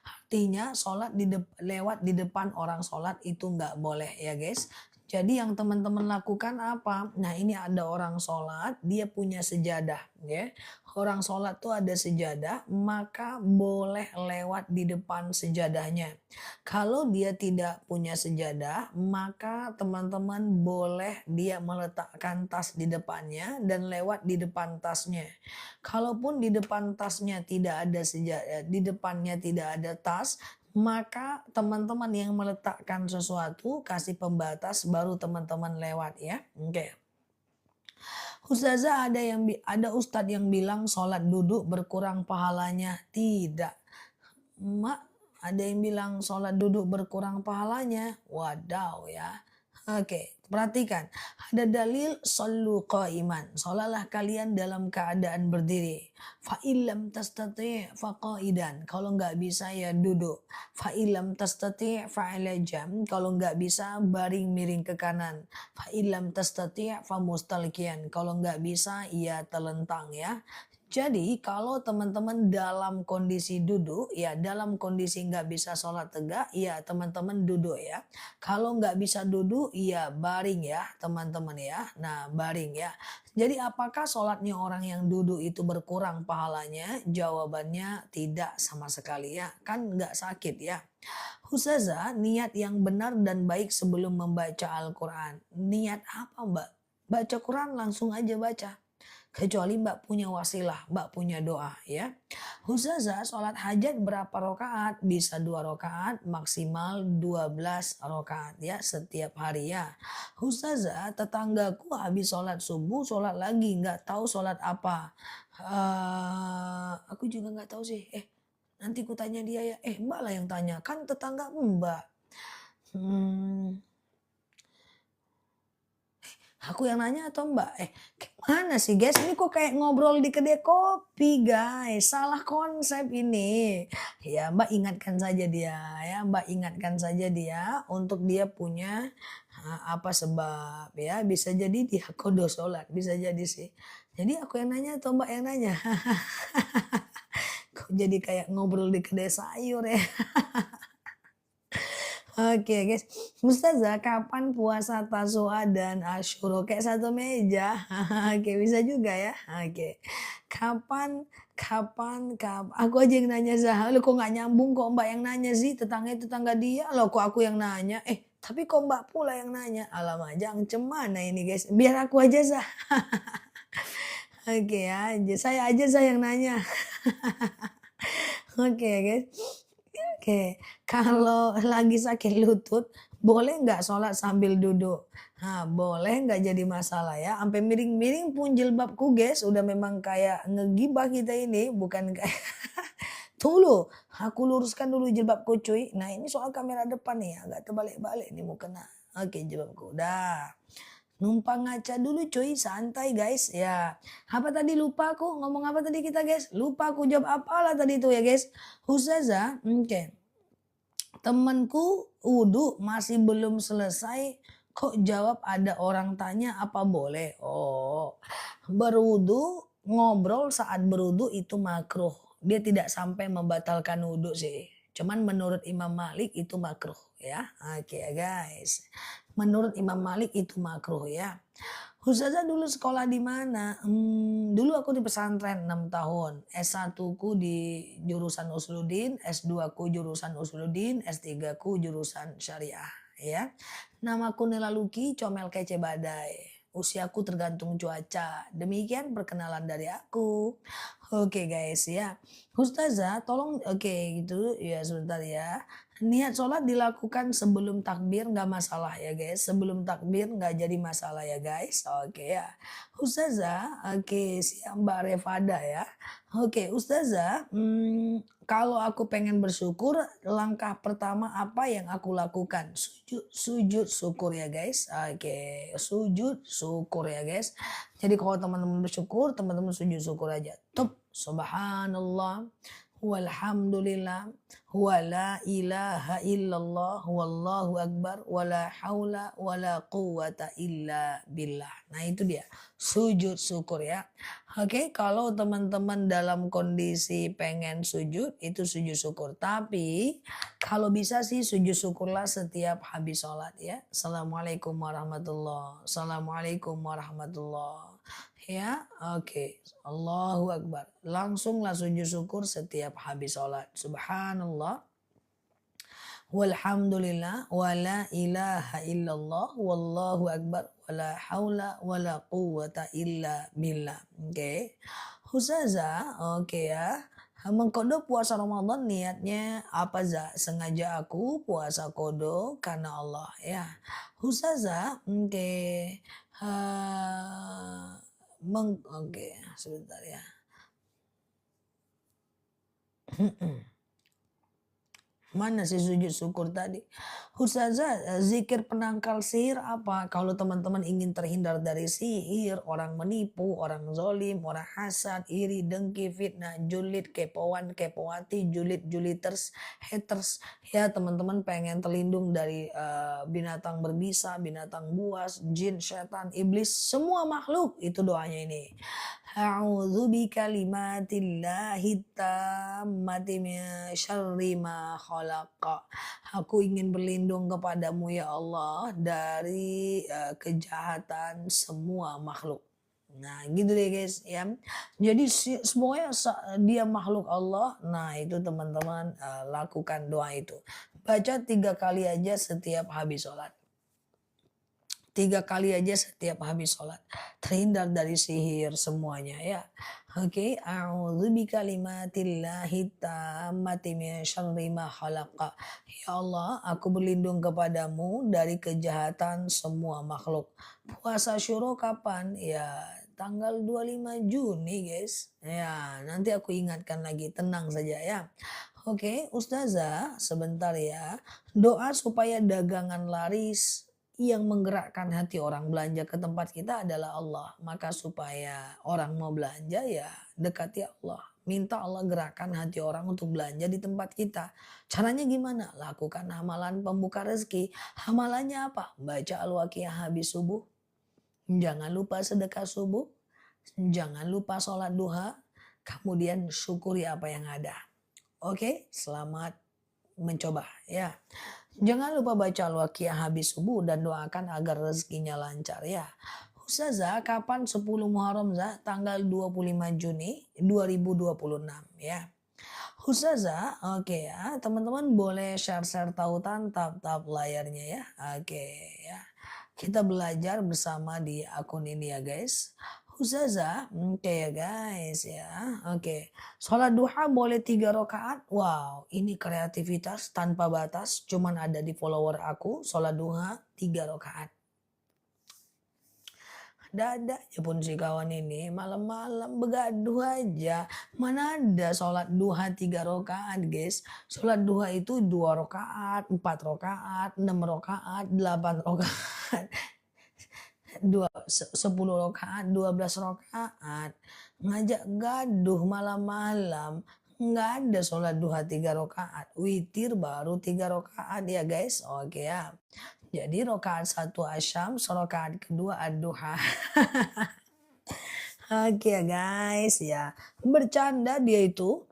Artinya sholat lewat di depan orang sholat itu nggak boleh ya guys. Jadi yang teman-teman lakukan apa? Nah ini ada orang sholat, dia punya sejadah ya. Orang sholat tuh ada sejadah, maka boleh lewat di depan sejadahnya. Kalau dia tidak punya sejadah, maka teman-teman boleh dia meletakkan tas di depannya dan lewat di depan tasnya. Kalaupun di depan tasnya tidak ada sejadah, di depannya tidak ada tas, maka teman-teman yang meletakkan sesuatu kasih pembatas baru teman-teman lewat ya. Oke. Ustazah ada ustadz yang bilang sholat duduk berkurang pahalanya. Tidak. Mak, ada yang bilang sholat duduk berkurang pahalanya. Wadaw ya. Oke, perhatikan. Ada dalil sallu qa'iman. Sholatlah kalian dalam keadaan berdiri. Fa'ilam tastati' faqa'idan. Kalau nggak bisa ya duduk. Fa'ilam tastati' fa'ala jam. Kalau nggak bisa baring miring ke kanan. Fa'ilam tastati' famustalqiyan. Kalau nggak bisa ya telentang ya. Jadi kalau teman-teman dalam kondisi duduk, ya dalam kondisi nggak bisa sholat tegak, ya teman-teman duduk ya. Kalau nggak bisa duduk, ya baring ya teman-teman ya. Nah baring ya. Jadi apakah sholatnya orang yang duduk itu berkurang pahalanya? Jawabannya tidak sama sekali ya. Kan nggak sakit ya. Ustazah, niat yang benar dan baik sebelum membaca Al-Quran. Niat apa mbak? Baca Quran langsung aja baca. Kecuali mbak punya wasilah, mbak punya doa ya. Ustazah sholat hajat berapa rakaat? Bisa 2 rakaat, maksimal 12 rakaat ya setiap hari ya. Ustazah tetanggaku habis sholat subuh sholat lagi nggak tahu sholat apa. Aku juga nggak tahu sih. Nanti ku tanya dia ya. Mbak lah yang tanya kan tetangga mbak. Aku yang nanya atau mbak? Gimana sih guys? Ini kok kayak ngobrol di kedai kopi guys. Salah konsep ini. Ya mbak ingatkan saja dia ya. Mbak ingatkan saja dia untuk dia punya apa sebab ya. Bisa jadi dia kodo sholat. Bisa jadi sih. Jadi aku yang nanya atau mbak yang nanya? Kok jadi kayak ngobrol di kedai sayur ya. Oke guys, Ustazah kapan puasa Tasu'a dan Asyura kayak satu meja? Oke bisa juga ya. Oke. Kapan aku aja yang nanya Zah. Lu kok nggak nyambung kok mbak yang nanya sih, tetangga dia loh kok aku yang nanya. Tapi kok mbak pula yang nanya. Alamak jangan cemana ini guys, biar aku aja Zah. Oke ya, saya aja yang nanya. Oke guys. Oke, kalau lagi sakit lutut, boleh nggak sholat sambil duduk? Nah, boleh nggak jadi masalah ya. Sampai miring-miring pun jilbabku guys, udah memang kayak ngegibah kita ini, bukan kayak Tunggu, aku luruskan dulu jilbabku cuy. Nah ini soal kamera depan nih, agak terbalik-balik nih mau kena. Oke jilbabku, udah. Numpang ngaca dulu cuy, santai guys. Ya, apa tadi lupa aku ngomong apa tadi kita guys? Lupa aku jawab apalah tadi itu ya guys. Ustazah, oke. Temanku wudhu masih belum selesai, kok jawab ada orang tanya apa boleh? Oh, berwudhu, ngobrol saat berwudhu itu makruh. Dia tidak sampai membatalkan wudhu sih. Cuman menurut Imam Malik itu makruh ya. Oke ya guys. Menurut Imam Malik itu makruh ya. Ustazah dulu sekolah di mana? Dulu aku di pesantren 6 tahun. S1 ku di jurusan Usuluddin, S2 ku jurusan Usuluddin, S3 ku jurusan Syariah, ya. Namaku Nela Luki, comel kece badai. Usiaku tergantung cuaca. Demikian perkenalan dari aku. Oke guys ya. Ustazah tolong oke gitu ya sebentar ya. Niat sholat dilakukan sebelum takbir nggak masalah ya guys. Sebelum takbir nggak jadi masalah ya guys. Oke ya. Ustazah, oke siap Mbak Revada ya. Oke Ustazah, kalau aku pengen bersyukur, langkah pertama apa yang aku lakukan? Sujud, sujud syukur ya guys. Oke, sujud syukur ya guys. Jadi kalau teman-teman bersyukur, teman-teman sujud syukur aja. Tuh, subhanallah. Walhamdulillah wala ilaha illallah wallahu akbar wala haula wala quwata illa billah. Nah itu dia sujud syukur ya. Oke kalau teman-teman dalam kondisi pengen sujud itu sujud syukur. Tapi kalau bisa sih sujud syukurlah setiap habis sholat ya. Assalamualaikum warahmatullah. Assalamualaikum warahmatullah. Ya, oke. Allahu Akbar. Langsunglah sujud syukur setiap habis sholat. Subhanallah. Walhamdulillah. Wala ilaha illallah. Wallahu Akbar. Wala haula wala quwata illa billah. Oke. Ustazah, oke ya. Mengkodo puasa Ramadan niatnya apa za? Sengaja aku puasa kodo karena Allah ya. Ustazah, oke. Oke, sebentar ya. Mana sih sujud syukur tadi? Ustazah, zikir penangkal sihir apa? Kalau teman-teman ingin terhindar dari sihir, orang menipu, orang zolim, orang hasad, iri, dengki, fitnah, julid, kepoan, kepowati, julid, juliters, haters. Ya teman-teman pengen terlindung dari binatang berbisa, binatang buas, jin, setan, iblis, semua makhluk. Itu doanya ini. A'udzu bikalimatillahi tammati min syarri ma khalaqa. Aku ingin berlindung kepadamu ya Allah dari kejahatan semua makhluk. Nah gitu deh guys ya. Jadi semuanya dia makhluk Allah. Nah itu teman-teman lakukan doa itu. Baca 3 kali aja setiap habis sholat. 3 kali aja setiap habis sholat. Terhindar dari sihir semuanya ya. Oke, a'udzu bikalimatillahi tammati min syarri ma khalaqa. Ya Allah, aku berlindung kepadamu dari kejahatan semua makhluk. Puasa Syuro kapan? Ya, tanggal 25 Juni, guys. Ya, nanti aku ingatkan lagi, tenang saja ya. Oke, Ustazah, sebentar ya. Doa supaya dagangan laris yang menggerakkan hati orang belanja ke tempat kita adalah Allah. Maka supaya orang mau belanja ya dekati Allah. Minta Allah gerakan hati orang untuk belanja di tempat kita. Caranya gimana? Lakukan hamalan pembuka rezeki. Hamalannya apa? Baca Al-Waqiah habis subuh. Jangan lupa sedekah subuh. Jangan lupa sholat duha. Kemudian syukuri apa yang ada. Oke, selamat mencoba ya. Jangan lupa baca Al-Waqiah habis subuh dan doakan agar rezekinya lancar ya. Ustazah, kapan 10 Muharram Zah? Tanggal 25 Juni 2026 ya. Ustazah, oke ya. Teman-teman boleh share-share tautan tap-tap layarnya ya. Oke ya. Kita belajar bersama di akun ini ya guys. Ustazah, oke ya guys ya. Oke. Sholat duha boleh 3 rakaat. Wow, ini kreativitas tanpa batas. Cuman ada di follower aku. Sholat duha 3 rakaat. Ada aja pun si kawan ini malam-malam begaduh aja. Mana ada sholat duha 3 rakaat guys. Sholat duha itu 2 rakaat, 4 rakaat, 6 rakaat, 8 rakaat. 10 rakaat, 12 rakaat, ngajak gaduh malam-malam, nggak ada sholat duha 3 rakaat, witir baru 3 rakaat ya guys, oke ya. Jadi rakaat 1 asyam, rakaat kedua ad-duha. Oke ya guys ya, bercanda dia itu.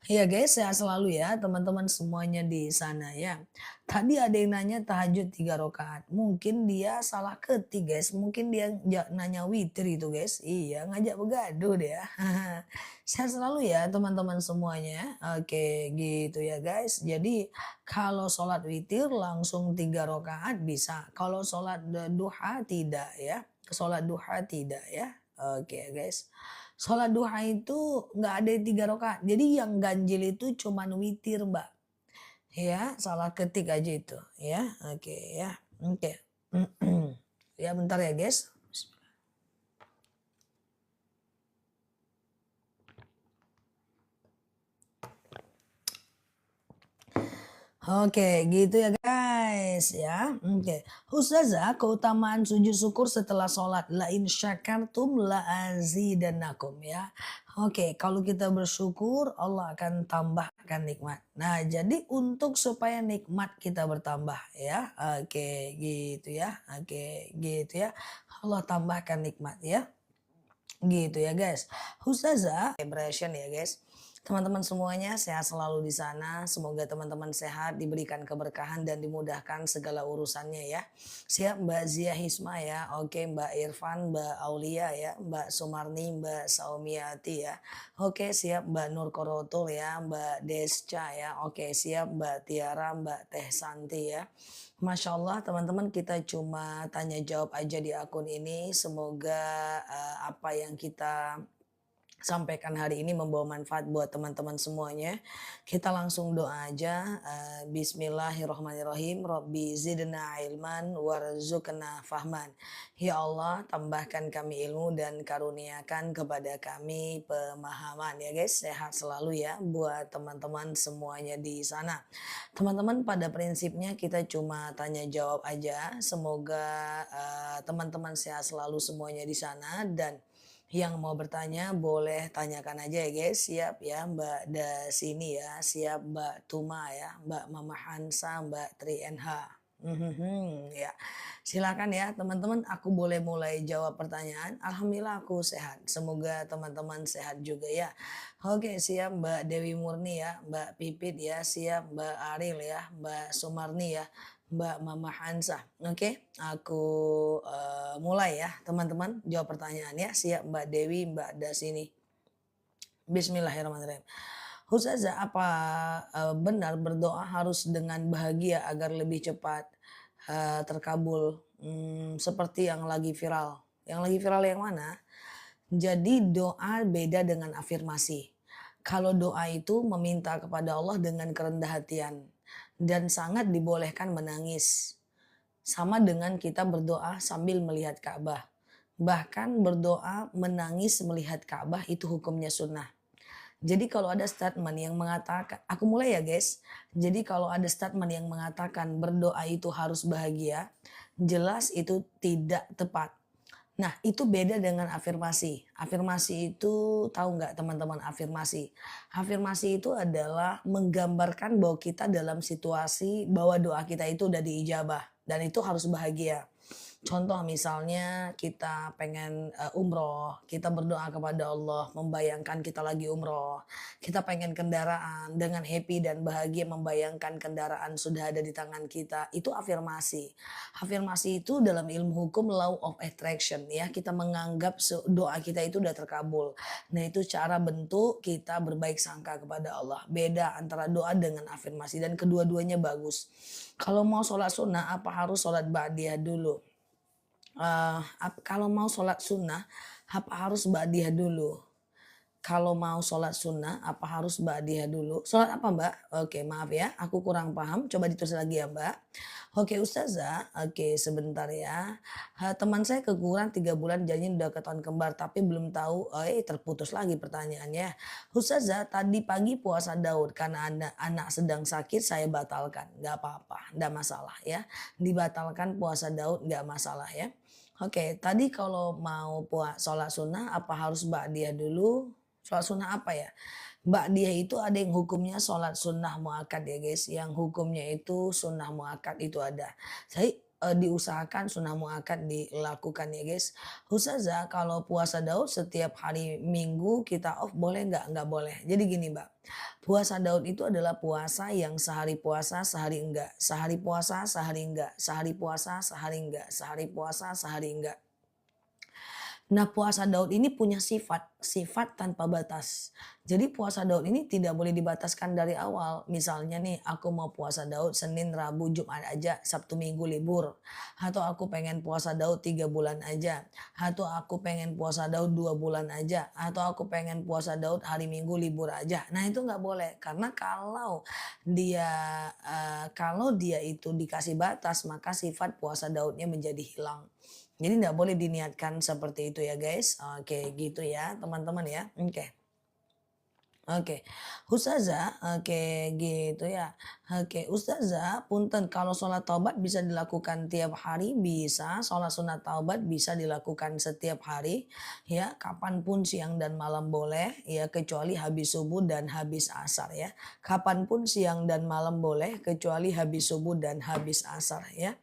Ya guys, sehat selalu ya teman-teman semuanya di sana ya. Tadi ada yang nanya tahajud 3 rakaat. Mungkin dia salah ketik guys. Mungkin dia nanya witir itu guys. Iya, ngajak begaduh dia. Sehat selalu ya teman-teman semuanya. Oke, gitu ya guys. Jadi kalau sholat witir langsung 3 rakaat bisa. Kalau sholat duha tidak ya. Sholat duha tidak ya. Oke guys. Sholat duha itu nggak ada 3 rakaat. Jadi yang ganjil itu cuman witir, Mbak. Ya, salah ketik aja itu ya. Oke ya. Oke. Ya bentar ya, guys. Oke, gitu ya guys ya. Oke. Ustazah, keutamaan sujud syukur setelah sholat. La in syakartum la azidannakum ya. Oke, kalau kita bersyukur Allah akan tambahkan nikmat. Nah, jadi untuk supaya nikmat kita bertambah ya. Oke, gitu ya. Oke, gitu ya. Allah tambahkan nikmat ya. Gitu ya guys. Ustazah, vibration ya guys. Teman-teman semuanya sehat selalu di sana. Semoga teman-teman sehat, diberikan keberkahan dan dimudahkan segala urusannya ya. Siap Mbak Zia Hisma ya. Oke Mbak Irfan, Mbak Aulia ya. Mbak Sumarni, Mbak Saumiati ya. Oke siap Mbak Nur Korotul ya. Mbak Desca ya. Oke siap Mbak Tiara, Mbak Teh Santi ya. Masya Allah teman-teman, kita cuma tanya jawab aja di akun ini. Semoga apa yang kita sampaikan hari ini membawa manfaat buat teman-teman semuanya. Kita langsung doa aja. Bismillahirrahmanirrahim. Rabbi zidna ilman warzuqna fahman. Ya Allah, tambahkan kami ilmu dan karuniakan kepada kami pemahaman ya guys. Sehat selalu ya buat teman-teman semuanya di sana. Teman-teman, pada prinsipnya kita cuma tanya jawab aja. Semoga teman-teman sehat selalu semuanya di sana, dan yang mau bertanya boleh tanyakan aja ya guys. Siap ya Mbak Dasini ya. Siap Mbak Tuma ya. Mbak Mama Hansa, Mbak Tri NH. Ya. Silakan ya teman-teman, aku boleh mulai jawab pertanyaan. Alhamdulillah aku sehat. Semoga teman-teman sehat juga ya. Oke siap Mbak Dewi Murni ya. Mbak Pipit ya. Siap Mbak Aril ya. Mbak Sumarni ya. Mbak Mama Hansa. Oke, aku mulai ya teman-teman jawab pertanyaan ya. Siap Mbak Dewi, Mbak Dasini. Bismillahirrahmanirrahim. Ustazah, apa benar berdoa harus dengan bahagia agar lebih cepat terkabul? Seperti yang lagi viral. Yang lagi viral yang mana? Jadi doa beda dengan afirmasi. Kalau doa itu meminta kepada Allah dengan kerendah hatian dan sangat dibolehkan menangis. Sama dengan kita berdoa sambil melihat Ka'bah. Bahkan berdoa menangis melihat Ka'bah itu hukumnya sunnah. Jadi kalau ada statement yang mengatakan, aku mulai ya guys. Jadi kalau ada statement yang mengatakan berdoa itu harus bahagia, jelas itu tidak tepat. Nah, itu beda dengan afirmasi. Afirmasi itu tahu nggak teman-teman afirmasi? Afirmasi itu adalah menggambarkan bahwa kita dalam situasi bahwa doa kita itu udah diijabah dan itu harus bahagia. Contoh misalnya kita pengen umroh, kita berdoa kepada Allah, membayangkan kita lagi umroh, kita pengen kendaraan, dengan happy dan bahagia membayangkan kendaraan sudah ada di tangan kita, itu afirmasi. Afirmasi itu dalam ilmu hukum law of attraction ya, kita menganggap doa kita itu udah terkabul. Nah itu cara bentuk kita berbaik sangka kepada Allah. Beda antara doa dengan afirmasi dan kedua-duanya bagus. Kalau mau sholat sunnah apa harus sholat ba'diyah dulu? Kalau mau sholat sunnah apa harus ba'diyah dulu? kalau mau sholat sunnah apa harus ba'diyah dulu? Sholat apa Mbak? Oke maaf ya, aku kurang paham, coba ditulis lagi ya Mbak. Oke Ustazah, oke sebentar ya. Teman saya keguguran 3 bulan janji udah ketahuan kembar tapi belum tahu, terputus lagi pertanyaannya. Ustazah tadi pagi puasa Daud karena anak sedang sakit saya batalkan, nggak apa-apa, nggak masalah ya. Dibatalkan puasa Daud nggak masalah ya. Oke, tadi kalau mau sholat sunnah apa harus ba'diyah dulu? Sholat sunnah apa ya? Ba'diyah itu ada yang hukumnya sholat sunnah muakkad ya guys. Yang hukumnya itu sunnah muakkad itu ada. Jadi diusahakan sunnah muakkad dilakukan ya guys. Ustazah kalau puasa Daud setiap hari Minggu kita off boleh nggak? Nggak boleh. Jadi gini Mbak. Puasa Daud itu adalah puasa yang sehari puasa sehari enggak. Sehari puasa sehari enggak. Sehari puasa sehari enggak. Sehari puasa sehari enggak. Nah, puasa Daud ini punya sifat tanpa batas. Jadi puasa Daud ini tidak boleh dibataskan dari awal. Misalnya nih, aku mau puasa Daud Senin, Rabu, Jumat aja, Sabtu, Minggu libur. Atau aku pengen puasa Daud 3 bulan aja. Atau aku pengen puasa Daud 2 bulan aja. Atau aku pengen puasa Daud hari Minggu libur aja. Nah, itu nggak boleh. Karena dia kalau dia itu dikasih batas, maka sifat puasa Daudnya menjadi hilang. Jadi nggak boleh diniatkan seperti itu ya guys. Oke gitu ya teman-teman ya. Oke. Oke, Ustazah, oke gitu ya. Oke, Ustazah, punten kalau sholat taubat bisa dilakukan tiap hari bisa, sholat sunat taubat bisa dilakukan setiap hari, ya kapanpun siang dan malam boleh, ya kecuali habis subuh dan habis asar ya. Kapanpun siang dan malam boleh kecuali habis subuh dan habis asar ya.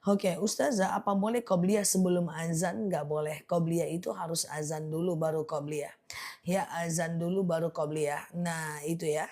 Oke, Ustazah, apa boleh qobliyah sebelum azan? Nggak boleh. Qobliyah itu harus azan dulu baru qobliyah. Ya azan dulu baru qobliyah. Nah itu ya.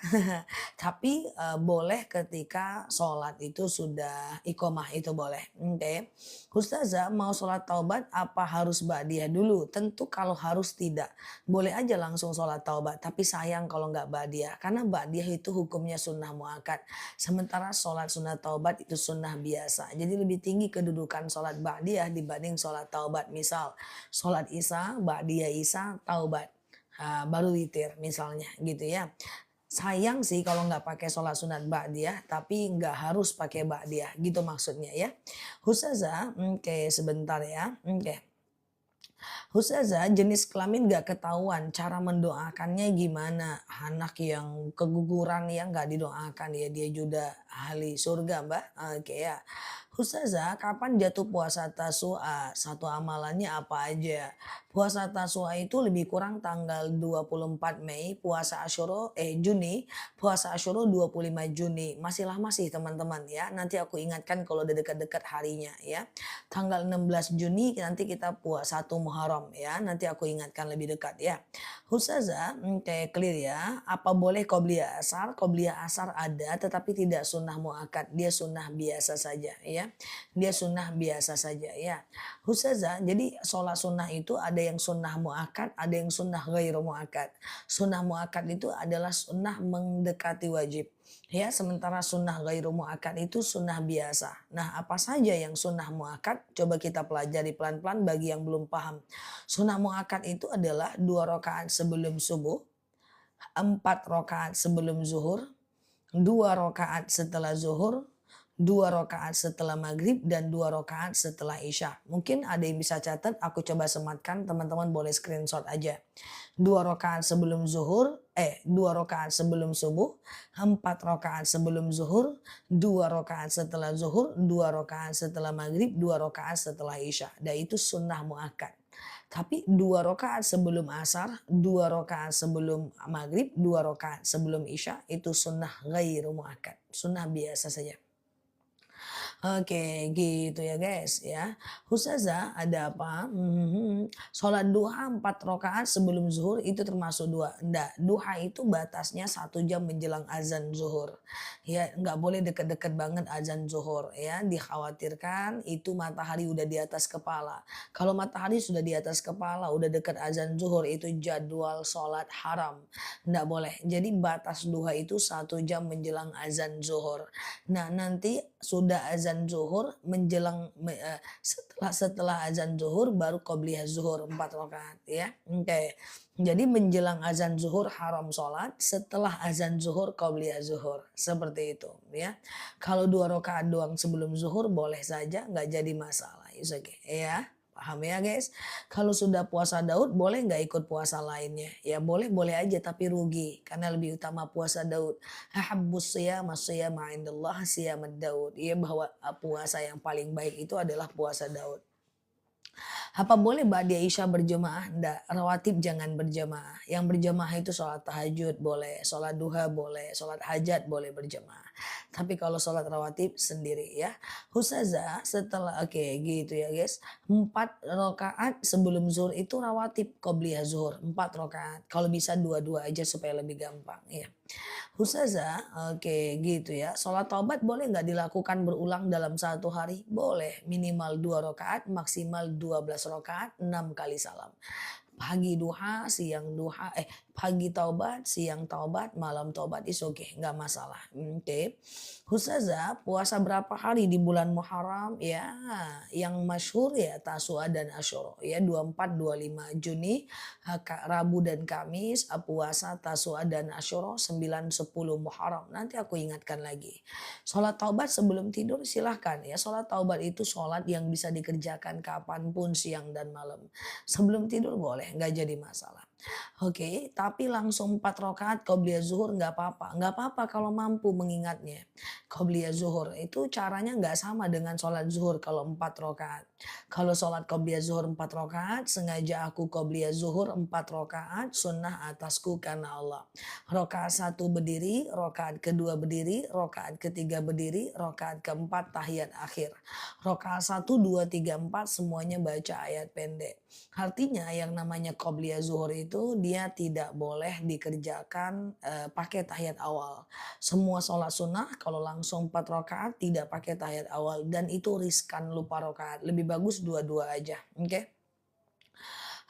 Tapi boleh ketika sholat itu sudah iqomah itu boleh. Oke. Ustazah mau sholat taubat apa harus ba'diyah dulu? Tentu kalau harus tidak. Boleh aja langsung sholat taubat. Tapi sayang kalau nggak ba'diyah. Karena ba'diyah itu hukumnya sunnah muakkad. Sementara sholat sunnah taubat itu sunnah biasa. Jadi lebih tinggi kedudukan sholat ba'diyah dibanding sholat taubat. Misal sholat isya, ba'diyah isya, taubat. Baru witir misalnya gitu ya. Sayang sih kalau nggak pakai sholat sunat ba'diyah, tapi nggak harus pakai ba'diyah gitu maksudnya ya. Ustazah, oke sebentar ya, oke. Ustazah, jenis kelamin nggak ketahuan, cara mendoakannya gimana? Anak yang keguguran yang nggak didoakan ya, dia juga ahli surga Mbak. Oke ya. Ustazah, kapan jatuh puasa Tasu'a? Satu amalannya apa aja? Puasa Tasu'a itu lebih kurang tanggal 24 Mei, Juni, puasa Asyura 25 Juni. Masih lama sih teman-teman ya. Nanti aku ingatkan kalau udah dekat-dekat harinya ya. Tanggal 16 Juni nanti kita puasa 1 Muharram ya. Nanti aku ingatkan lebih dekat ya. Ustazah, clear ya. Apa boleh qobliyah asar? Qobliyah asar ada tetapi tidak sunnah muakkad. Dia sunnah biasa saja ya. Dia sunnah biasa saja ya. Ustazah, jadi sholat sunnah itu ada yang sunnah muakkad, ada yang sunnah ghairu muakkad. Sunnah muakkad itu adalah sunnah mendekati wajib. Ya, sementara sunnah ghairu muakkad itu sunnah biasa. Nah, apa saja yang sunnah muakkad? Coba kita pelajari pelan-pelan bagi yang belum paham. Sunnah muakkad itu adalah 2 rakaat sebelum subuh, 4 rakaat sebelum zuhur, 2 rakaat setelah zuhur, 2 rakaat setelah maghrib dan 2 rakaat setelah isya. Mungkin ada yang bisa catat, aku coba sematkan, teman-teman boleh screenshot aja. 2 rakaat sebelum zuhur, 2 rakaat sebelum subuh, 4 rakaat sebelum zuhur, 2 rakaat setelah zuhur, 2 rakaat setelah maghrib, 2 rakaat setelah isya. Dan itu sunnah muakkad. Tapi 2 rakaat sebelum asar, 2 rakaat sebelum maghrib, 2 rakaat sebelum isya itu sunnah ghairu muakkad. Sunnah biasa saja. Oke, gitu ya guys ya. Ustazah ada apa? Sholat duha 4 rakaat sebelum zuhur itu termasuk dua. Enggak, duha itu batasnya 1 jam menjelang azan zuhur. Ya, nggak boleh deket-deket banget azan zuhur ya. Dikhawatirkan itu matahari udah di atas kepala. Kalau matahari sudah di atas kepala, udah deket azan zuhur itu jadwal sholat haram. Nggak boleh. Jadi batas duha itu 1 jam menjelang azan zuhur. Nah nanti sudah azan azan zuhur setelah azan zuhur baru qobliyah zuhur 4 rakaat ya. Oke. Jadi menjelang azan zuhur haram sholat, setelah azan zuhur qobliyah zuhur. Seperti itu ya. Kalau 2 rakaat doang sebelum zuhur boleh saja, nggak jadi masalah. It's okay ya. Paham ya guys? Kalau sudah puasa Daud boleh nggak ikut puasa lainnya? Ya boleh-boleh aja tapi rugi karena lebih utama puasa Daud. Ahabbus siyama siyama indallah siyamad Daud. Ya bahwa puasa yang paling baik itu adalah puasa Daud. Apa boleh Ba'da Isya berjamaah? Enggak, rawatib jangan berjamaah. Yang berjamaah itu sholat tahajud boleh, sholat duha boleh, sholat hajat boleh berjamaah. Tapi kalau sholat rawatib sendiri ya. Husaza setelah oke gitu ya guys. 4 rakaat sebelum zuhur itu rawatib qobliyah zuhur 4 rakaat. Kalau bisa dua-dua aja supaya lebih gampang ya. Husaza, oke gitu ya. Sholat taubat boleh nggak dilakukan berulang dalam satu hari? Boleh, minimal 2 rakaat, maksimal 12 rakaat, 6 kali salam. Pagi duha, siang duha, pagi taubat, siang taubat, malam taubat is oke, nggak masalah. Oke. Husaza, puasa berapa hari di bulan Muharram? Ya, yang masyhur ya Tasua dan Asyura ya 24 25 Juni, Rabu dan Kamis, puasa Tasua dan Asyura 9 10 Muharram. Nanti aku ingatkan lagi. Sholat taubat sebelum tidur silahkan ya. Sholat taubat itu sholat yang bisa dikerjakan kapanpun siang dan malam. Sebelum tidur boleh, nggak jadi masalah. Oke, tapi langsung 4 rakaat qobliyah zuhur nggak apa-apa. Nggak apa-apa kalau mampu mengingatnya. Qobliyah zuhur itu caranya nggak sama dengan sholat zuhur kalau 4 rakaat. Kalau sholat qobliyah zuhur 4 rakaat, sengaja aku qobliyah zuhur 4 rakaat, sunnah atasku karena Allah. Rakaat 1 berdiri, rakaat kedua berdiri, rakaat ketiga berdiri, rakaat keempat tahiyat akhir. Rakaat 1, 2, 3, 4 semuanya baca ayat pendek. Artinya yang namanya qobliyah zuhur itu dia tidak boleh dikerjakan pakai tahiyat awal. Semua sholat sunnah kalau langsung 4 rakaat tidak pakai tahiyat awal dan itu riskan lupa rakaat. Lebih bagus dua-dua aja. Oke.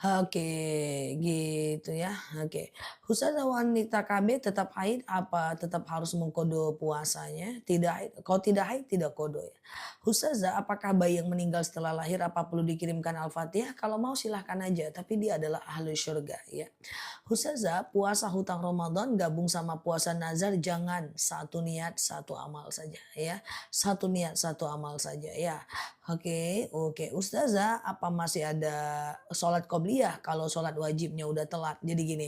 Oke, gitu ya. Oke. Khususnya wanita KB tetap haid apa tetap harus mengkodo puasanya? Tidak haid. Kalau tidak haid tidak kodo ya. Ustazah, apakah bayi yang meninggal setelah lahir apa perlu dikirimkan Al-Fatihah? Kalau mau silahkan aja, tapi dia adalah ahli syurga ya. Ustazah, puasa hutang Ramadan gabung sama puasa nazar jangan, satu niat satu amal saja ya. Satu niat satu amal saja ya. Oke. Ustazah, apa masih ada sholat qobliyah kalau sholat wajibnya udah telat? Jadi gini,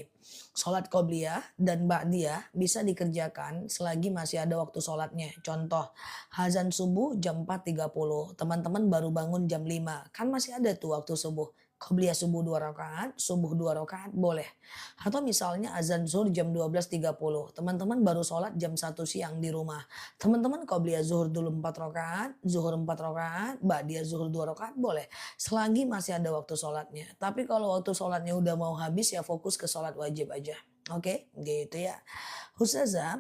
sholat qobliyah dan ba'diyah bisa dikerjakan selagi masih ada waktu sholatnya. Contoh, azan subuh jam 4.30, teman-teman baru bangun jam 5, kan masih ada tuh waktu subuh. Qobliyah subuh 2 rakaat, subuh 2 rakaat boleh. Atau misalnya azan zuhur jam 12.30, teman-teman baru sholat jam 1 siang di rumah. Teman-teman qobliyah zuhur dulu 4 rakaat, zuhur 4 rakaat, ba'diyah zuhur 2 rakaat boleh. Selagi masih ada waktu sholatnya. Tapi kalau waktu sholatnya udah mau habis ya fokus ke sholat wajib aja. Oke, gitu ya. Ustazah,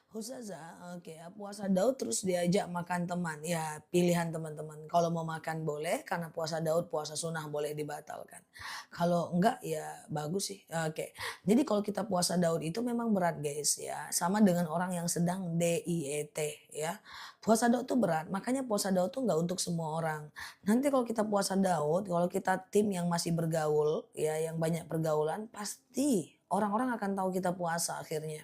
Ustazah, oke ya, puasa Daud terus diajak makan teman. Ya pilihan teman-teman. Kalau mau makan boleh karena puasa Daud puasa sunnah boleh dibatalkan. Kalau enggak ya bagus sih. Oke. Jadi kalau kita puasa Daud itu memang berat guys ya. Sama dengan orang yang sedang DIET ya. Puasa Daud tuh berat. Makanya puasa Daud tuh enggak untuk semua orang. Nanti kalau kita puasa Daud, kalau kita tim yang masih bergaul ya, yang banyak pergaulan pasti orang-orang akan tahu kita puasa akhirnya.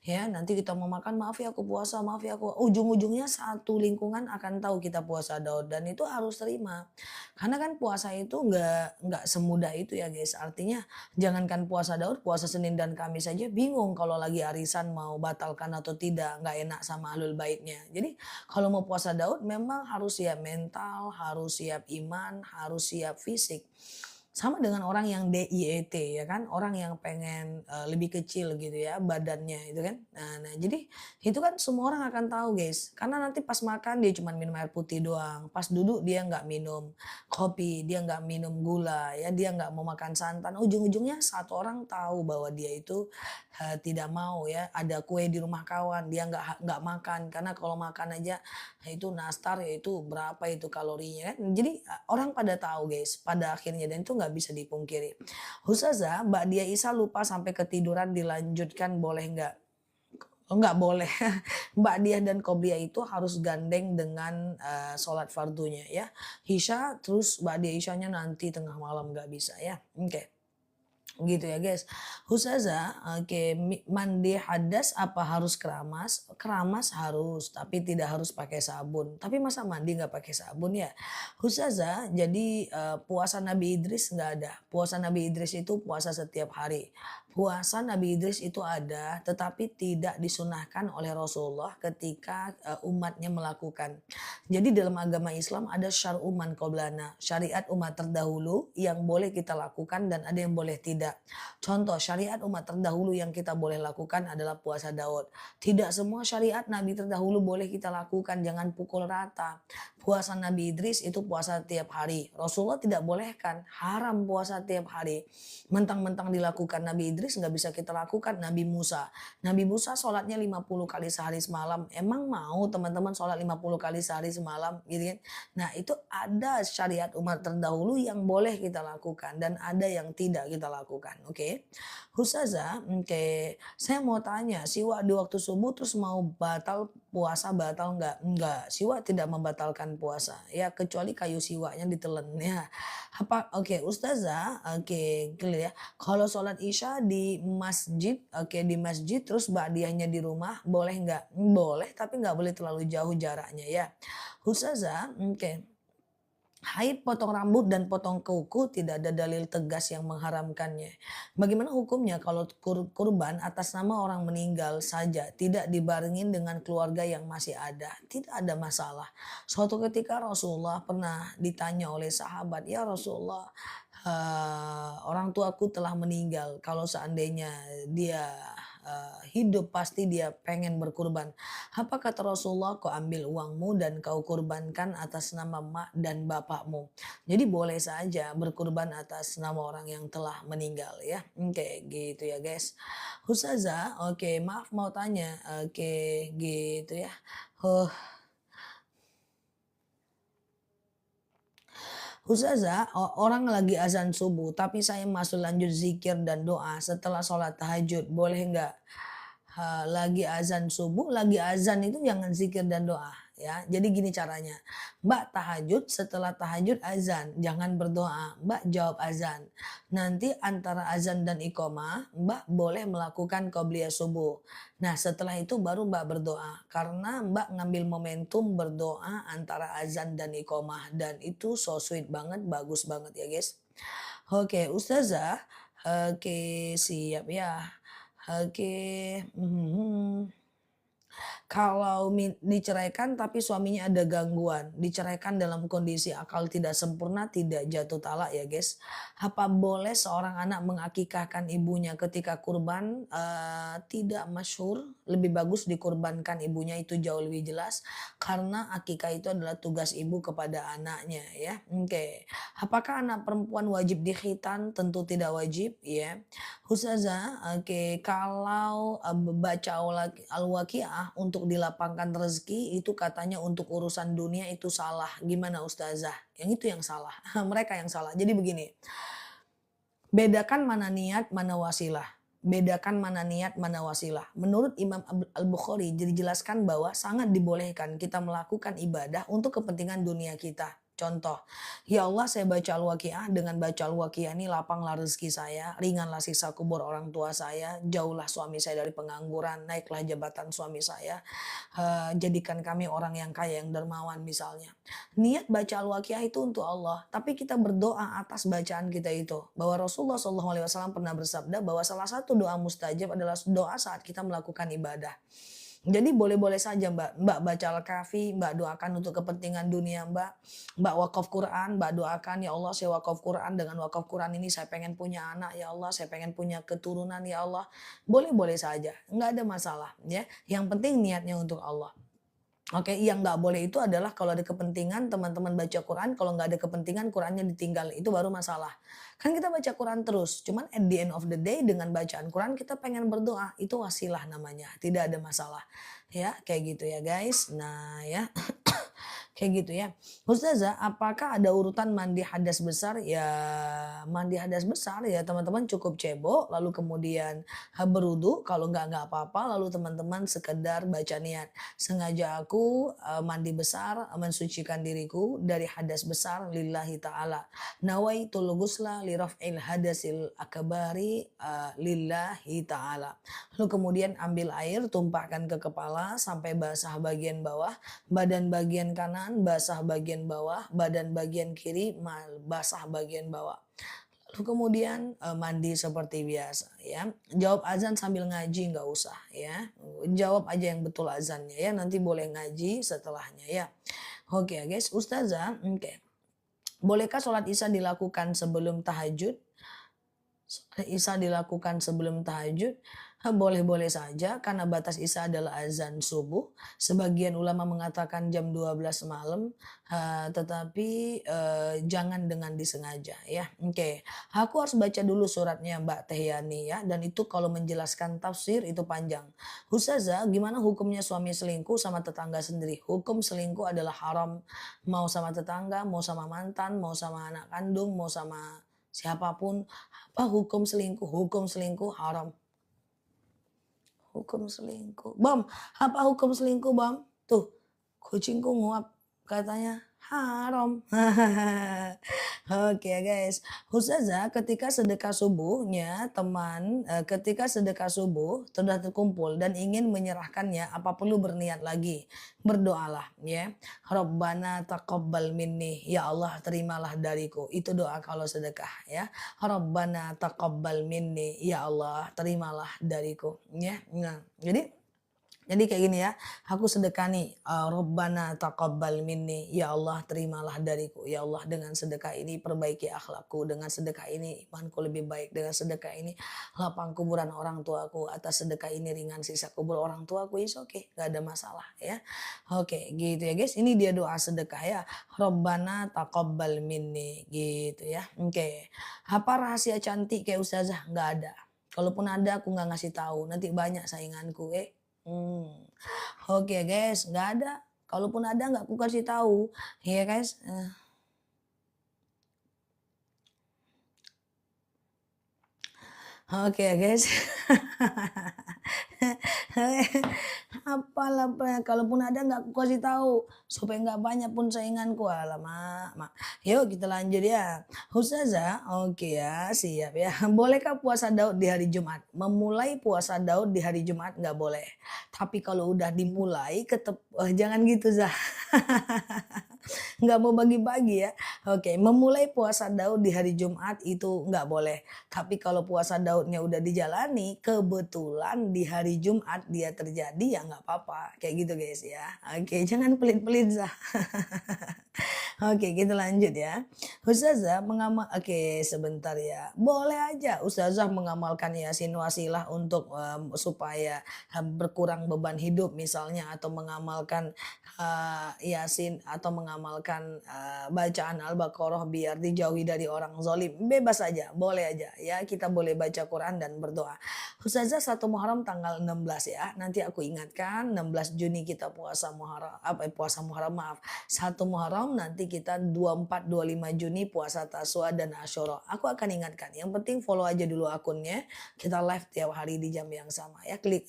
Ya, nanti kita mau makan, maaf ya aku puasa, maaf ya aku. Ujung-ujungnya satu lingkungan akan tahu kita puasa Daud dan itu harus terima. Karena kan puasa itu nggak semudah itu ya guys. Artinya jangankan puasa Daud, puasa Senin dan Kamis saja bingung kalau lagi arisan mau batalkan atau tidak, nggak enak sama ahlul baitnya. Jadi kalau mau puasa Daud memang harus siap mental, harus siap iman, harus siap fisik. Sama dengan orang yang DIET ya kan, orang yang pengen lebih kecil gitu ya badannya itu kan. Nah jadi itu kan semua orang akan tahu guys, karena nanti pas makan dia cuma minum air putih doang, pas duduk dia nggak minum kopi, dia nggak minum gula ya, dia nggak mau makan santan. Ujung-ujungnya satu orang tahu bahwa dia itu tidak mau ya, ada kue di rumah kawan dia nggak makan karena kalau makan aja itu nastar ya itu berapa itu kalorinya kan. Jadi orang pada tahu guys pada akhirnya dan itu nggak bisa dipungkiri. Ustazah, Mbak Dia Isa lupa sampai ketiduran dilanjutkan boleh nggak? Oh, nggak boleh. Ba'diyah dan qobliyah itu harus gandeng dengan, sholat fardunya ya. Isya terus ba'diyah isyanya nanti tengah malam nggak bisa ya. Oke. Gitu ya guys. Ustazah, oke, mandi hadas apa harus keramas? Keramas harus, tapi tidak harus pakai sabun. Tapi masa mandi nggak pakai sabun ya? Ustazah, jadi puasa Nabi Idris nggak ada. Puasa Nabi Idris itu puasa setiap hari. Puasa Nabi Idris itu ada, tetapi tidak disunahkan oleh Rasulullah ketika umatnya melakukan. Jadi dalam agama Islam ada syar'u man qablana, syariat umat terdahulu yang boleh kita lakukan dan ada yang boleh tidak. Contoh syariat umat terdahulu yang kita boleh lakukan adalah puasa Daud. Tidak semua syariat Nabi terdahulu boleh kita lakukan, jangan pukul rata. Puasa Nabi Idris itu puasa tiap hari. Rasulullah tidak bolehkan, haram puasa tiap hari. Mentang-mentang dilakukan Nabi Idris nggak bisa kita lakukan Nabi Musa. Nabi Musa sholatnya 50 kali sehari semalam. Emang mau teman-teman sholat 50 kali sehari semalam gitu kan? Nah itu ada syariat umat terdahulu yang boleh kita lakukan dan ada yang tidak kita lakukan. Oke. Ustazah, oke. Saya mau tanya, siwak di waktu subuh terus mau batal puasa batal nggak? Enggak, siwak tidak membatalkan puasa. Ya kecuali kayu siwaknya ditelan ya. Oke, Ustazah, oke, clear ya. Kalau sholat Isya di masjid, oke, di masjid terus ba'diyahnya di rumah, boleh nggak? Boleh, tapi nggak boleh terlalu jauh jaraknya ya. Ustazah, oke. Haid, potong rambut dan potong kuku tidak ada dalil tegas yang mengharamkannya. Bagaimana hukumnya kalau kurban atas nama orang meninggal saja tidak dibarengin dengan keluarga yang masih ada? Tidak ada masalah. Suatu ketika Rasulullah pernah ditanya oleh sahabat, "Ya Rasulullah, orang tuaku telah meninggal. Kalau seandainya dia hidup pasti dia pengen berkurban. Apa kata Rasulullah? Kau ambil uangmu dan kau kurbankan atas nama mak dan bapakmu. Jadi boleh saja berkurban atas nama orang yang telah meninggal ya. Oke gitu ya guys. Ustazah, oke maaf mau tanya. Oke gitu ya. Huh. Ustazah, orang lagi azan subuh tapi saya masuk lanjut zikir dan doa setelah sholat tahajud. Boleh nggak? Lagi azan subuh, lagi azan itu jangan zikir dan doa ya. Jadi gini caranya, Mbak tahajud, setelah tahajud azan, jangan berdoa, Mbak jawab azan. Nanti antara azan dan iqomah, Mbak boleh melakukan qobliyah subuh. Nah setelah itu baru Mbak berdoa, karena Mbak ngambil momentum berdoa antara azan dan iqomah dan itu so sweet banget, bagus banget ya guys. Oke Ustazah, oke siap ya. Oke, kalau diceraikan tapi suaminya ada gangguan, diceraikan dalam kondisi akal tidak sempurna, tidak jatuh talak ya guys. Apa boleh seorang anak mengakikahkan ibunya ketika kurban? Tidak masyhur, lebih bagus dikurbankan ibunya itu jauh lebih jelas karena akikah itu adalah tugas ibu kepada anaknya ya. Oke. Apakah anak perempuan wajib dikhitan? Tentu tidak wajib ya. Ustazah, oke, kalau baca al-waqiah untuk dilapangkan rezeki itu katanya untuk urusan dunia itu salah. Gimana Ustazah? Yang itu yang salah. Mereka yang salah. Jadi begini, bedakan mana niat, mana wasilah. Bedakan mana niat, mana wasilah. Menurut Imam Al-Bukhari dijelaskan bahwa sangat dibolehkan kita melakukan ibadah untuk kepentingan dunia kita. Contoh, ya Allah saya baca Al-Waqiah, dengan baca Al-Waqiah ini lapanglah rezeki saya, ringanlah sisa kubur orang tua saya, jauhlah suami saya dari pengangguran, naiklah jabatan suami saya, jadikan kami orang yang kaya yang dermawan misalnya. Niat baca Al-Waqiah itu untuk Allah, tapi kita berdoa atas bacaan kita itu. Bahwa Rasulullah SAW pernah bersabda bahwa salah satu doa mustajab adalah doa saat kita melakukan ibadah. Jadi boleh-boleh saja Mbak baca Al-Kahfi, Mbak doakan untuk kepentingan dunia Mbak wakaf Quran, Mbak doakan ya Allah saya wakaf Quran, dengan wakaf Quran ini saya pengen punya anak ya Allah, saya pengen punya keturunan ya Allah. Boleh-boleh saja, nggak ada masalah ya. Yang penting niatnya untuk Allah. Oke, yang nggak boleh itu adalah kalau ada kepentingan teman-teman baca Quran, kalau nggak ada kepentingan Qurannya ditinggal, itu baru masalah. Kan kita baca Quran terus, cuman at the end of the day dengan bacaan Quran kita pengen berdoa, itu wasilah namanya, tidak ada masalah. Ya, kayak gitu ya guys. Nah ya, kayak gitu ya. Ustazah, apakah ada urutan mandi hadas besar? Ya, mandi hadas besar ya teman-teman cukup cebok, lalu kemudian berwudu, kalau nggak apa-apa, lalu teman-teman sekedar baca niat. Sengaja aku mandi besar, mensucikan diriku dari hadas besar lillahi ta'ala. Nawaitul ghusla li raf'il hadasil akbari lillahi ta'ala. Lalu kemudian ambil air, tumpahkan ke kepala sampai basah bagian bawah, badan bagian kanan basah bagian bawah, badan bagian kiri basah bagian bawah. Lalu kemudian mandi seperti biasa ya. Jawab azan sambil ngaji nggak usah ya. Jawab aja yang betul azannya ya. Nanti boleh ngaji setelahnya ya. Oke guys, Ustazah, oke. Bolehkah sholat isya dilakukan sebelum tahajud? Isya dilakukan sebelum tahajud, boleh-boleh saja karena batas isya adalah azan subuh. Sebagian ulama mengatakan jam 12 malam, tetapi jangan dengan disengaja ya. Oke, aku harus baca dulu suratnya Mbak Tehyani ya, dan itu kalau menjelaskan tafsir itu panjang. Ustazah, gimana hukumnya suami selingkuh sama tetangga sendiri? Hukum selingkuh adalah haram, mau sama tetangga, mau sama mantan, mau sama anak kandung, mau sama siapapun. Apa hukum selingkuh? Hukum selingkuh haram. Hukum selingkuh. Bam, apa hukum selingkuh, Bam? Tuh, kucingku nguap katanya haram. Oke guys, Ustazah ketika sedekah subuhnya ketika sedekah subuh sudah terkumpul dan ingin menyerahkannya, apa perlu berniat lagi? Berdoalah ya. Rabbana taqabbal minni, ya Allah terimalah dariku. Itu doa kalau sedekah ya. Rabbana taqabbal minni, ya Allah terimalah dariku ya. Nah, jadi kayak gini ya, aku sedekah nih, Rabbana taqabbal minni, ya Allah terimalah dariku, ya Allah dengan sedekah ini perbaiki akhlakku, dengan sedekah ini imanku lebih baik, dengan sedekah ini lapang kuburan orang tuaku, atas sedekah ini ringan sisa kubur orang tuaku, is oke, gak ada masalah ya. Oke, gitu ya guys, ini dia doa sedekah ya, Rabbana taqabbal minni, gitu ya. Oke, apa rahasia cantik kayak Ustazah? Nggak ada. Kalaupun ada aku nggak ngasih tahu, nanti banyak sainganku. Oke guys, nggak ada. Kalaupun ada nggak aku kasih tahu, ya guys. Oke guys. Apalah kalaupun ada nggak aku kasih tahu supaya nggak banyak pun sainganku. Alamak, mak. Yuk kita lanjut ya. Ustazah, oke ya, siap ya. Bolehkah puasa Daud di hari Jumat? Memulai puasa Daud di hari Jumat nggak boleh. Tapi kalau udah dimulai, jangan gitu Zah. Nggak mau bagi-bagi ya. Oke, memulai puasa Daud di hari Jumat itu nggak boleh. Tapi kalau puasa Daudnya udah dijalani, kebetulan di hari Jumat dia terjadi ya nggak apa-apa. Kayak gitu guys ya. Oke, jangan pelit-pelit Zah. Oke, kita lanjut ya. Ustazah oke sebentar ya. Boleh aja Ustazah mengamalkan Yasin wasilah untuk supaya berkurang beban hidup misalnya, atau mengamalkan Yasin, atau mengamalkan bacaan Al-Baqarah biar dijauhi dari orang zalim. Bebas aja, boleh aja ya. Kita boleh baca Quran dan berdoa. Ustazah 1 Muharram tanggal 16 ya. Nanti aku ingatkan 16 Juni kita puasa Muharram maaf. 1 Muharram, nanti kita 24 25 Juni puasa Taswa dan Asyura. Aku akan ingatkan. Yang penting follow aja dulu akunnya. Kita live tiap hari di jam yang sama ya. Klik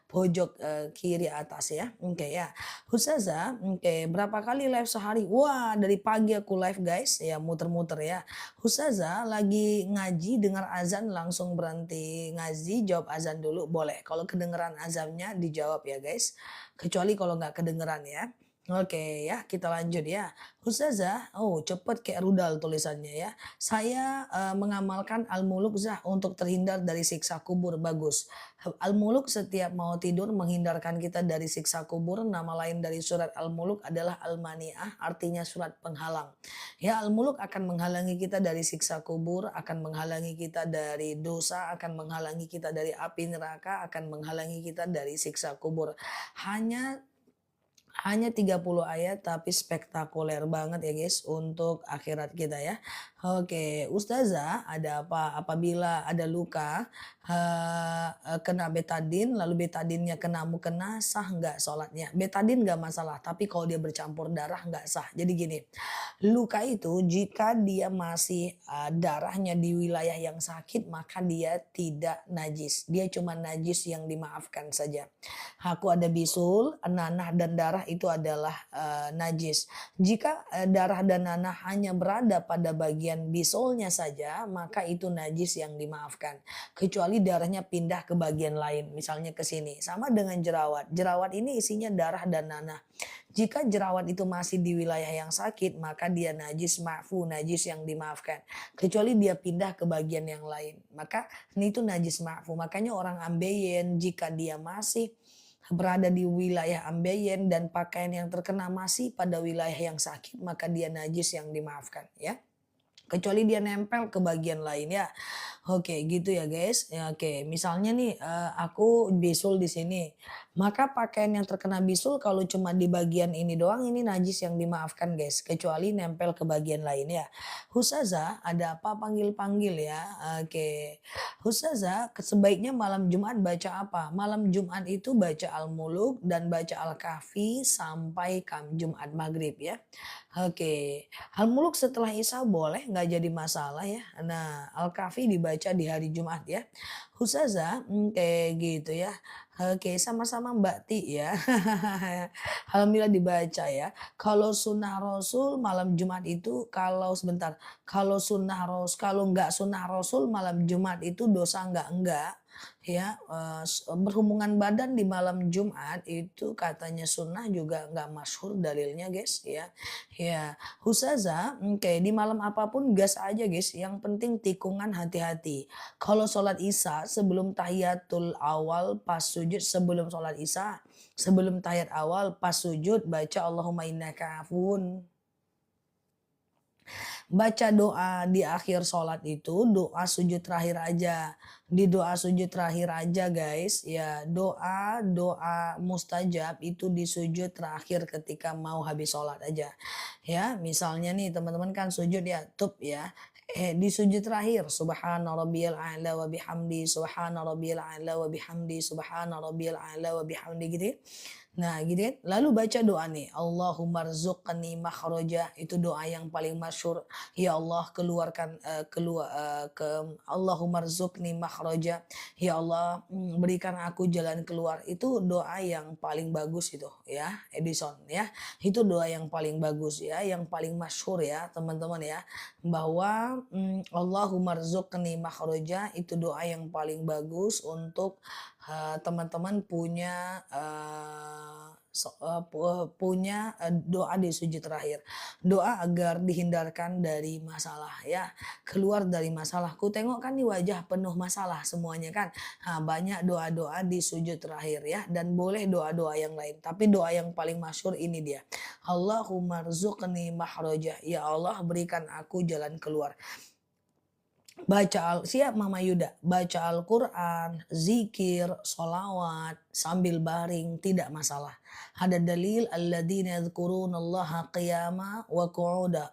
pojok kiri atas ya. Oke ya. Ustazah, oke, berapa kali live sehari? Wah, dari pagi aku live guys, ya muter-muter ya. Ustazah lagi ngaji dengar azan langsung berhenti ngaji, jawab azan dulu boleh. Kalau kedengeran azannya dijawab ya guys. Kecuali kalau nggak kedengeran ya. Oke ya, kita lanjut ya. Ustazah, cepet kayak rudal tulisannya ya. Saya mengamalkan Al-Muluk Zah untuk terhindar dari siksa kubur. Bagus. Al-Muluk setiap mau tidur menghindarkan kita dari siksa kubur. Nama lain dari surat Al-Muluk adalah Al-Mani'ah, artinya surat penghalang. Ya, Al-Muluk akan menghalangi kita dari siksa kubur, akan menghalangi kita dari dosa, akan menghalangi kita dari api neraka, akan menghalangi kita dari siksa kubur. Hanya Hanya 30 ayat tapi spektakuler banget ya guys untuk akhirat kita ya. Oke, ustazah ada apa? Apabila ada luka, kena betadin lalu betadinnya kena mukena, sah nggak sholatnya? Betadin nggak masalah, tapi kalau dia bercampur darah nggak sah. Jadi gini, luka itu jika dia masih, darahnya di wilayah yang sakit maka dia tidak najis, dia cuma najis yang dimaafkan saja. Aku ada bisul, nanah dan darah itu adalah, najis. Jika, darah dan nanah hanya berada pada bagian bisulnya saja, maka itu najis yang dimaafkan. Kecuali darahnya pindah ke bagian lain, misalnya ke sini. Sama dengan jerawat, jerawat ini isinya darah dan nanah. Jika jerawat itu masih di wilayah yang sakit, maka dia najis ma'fu, najis yang dimaafkan. Kecuali dia pindah ke bagian yang lain, maka ini itu najis ma'fu. Makanya orang ambeien jika dia masih berada di wilayah ambeien dan pakaian yang terkena masih pada wilayah yang sakit, maka dia najis yang dimaafkan ya. Kecuali dia nempel ke bagian lain ya. Oke gitu ya guys. Ya, oke misalnya nih, aku bisul di sini. Maka pakaian yang terkena bisul kalau cuma di bagian ini doang ini najis yang dimaafkan guys. Kecuali nempel ke bagian lain ya. Husaza ada apa panggil-panggil ya. Oke. Husaza sebaiknya malam Jumat baca apa? Malam Jumat itu baca Al-Muluk dan baca Al-Kahfi sampai Jumat Maghrib ya. Oke. Al-Muluk setelah Isya boleh, nggak jadi masalah ya. Nah, Al-Kahfi dibaca di hari Jumat ya. Ustazah, kayak gitu ya. Oke, sama-sama Mbak Ti ya. Alhamdulillah dibaca ya. Kalau sunnah Rasul malam Jumat itu kalau sebentar, kalau nggak sunnah Rasul malam Jumat itu dosa enggak ya, berhubungan badan di malam Jumat itu katanya sunnah juga nggak masyhur dalilnya guys ya. Ya, Husaza, oke di malam apapun gas aja guys, yang penting tikungan hati-hati. Kalau sholat Isya sebelum tahiyatul awal pas sujud sebelum sholat Isya, sebelum tahiyat awal pas sujud baca Allahumma innaka afuwun. Baca doa di akhir sholat itu doa sujud terakhir aja. Di doa sujud terakhir aja guys ya, doa mustajab itu di sujud terakhir ketika mau habis sholat aja. Ya misalnya nih teman-teman kan sujud ya tub ya. Di sujud terakhir subhana rabbiyal a'la wa bihamdi subhana rabbiyal a'la wa bihamdi subhana rabbiyal a'la wa bihamdi gitu ya. Nah gitu kan, lalu baca doa nih, Allahumma rzuqni makhraja, itu doa yang paling masyhur. Ya Allah keluarkan Allahumma rzuqni makhraja. Ya Allah berikan aku jalan keluar. Itu doa yang paling bagus itu ya, Edison ya. Itu doa yang paling bagus ya, yang paling masyhur ya teman-teman ya. Bahwa Allahumma rzuqni makhraja itu doa yang paling bagus untuk teman-teman punya doa di sujud terakhir. Doa agar dihindarkan dari masalah ya. Keluar dari masalah. Ku tengok kan di wajah penuh masalah semuanya kan. Nah, banyak doa-doa di sujud terakhir ya. Dan boleh doa-doa yang lain. Tapi doa yang paling masyhur ini dia. Allahumma rzuqni mahroja. Ya Allah berikan aku jalan keluar. Siap Mama Yuda, baca Al-Quran, zikir, solawat, sambil baring, tidak masalah. Ada dalil alladzina yadhkurunallaha qiyama wa qu'uda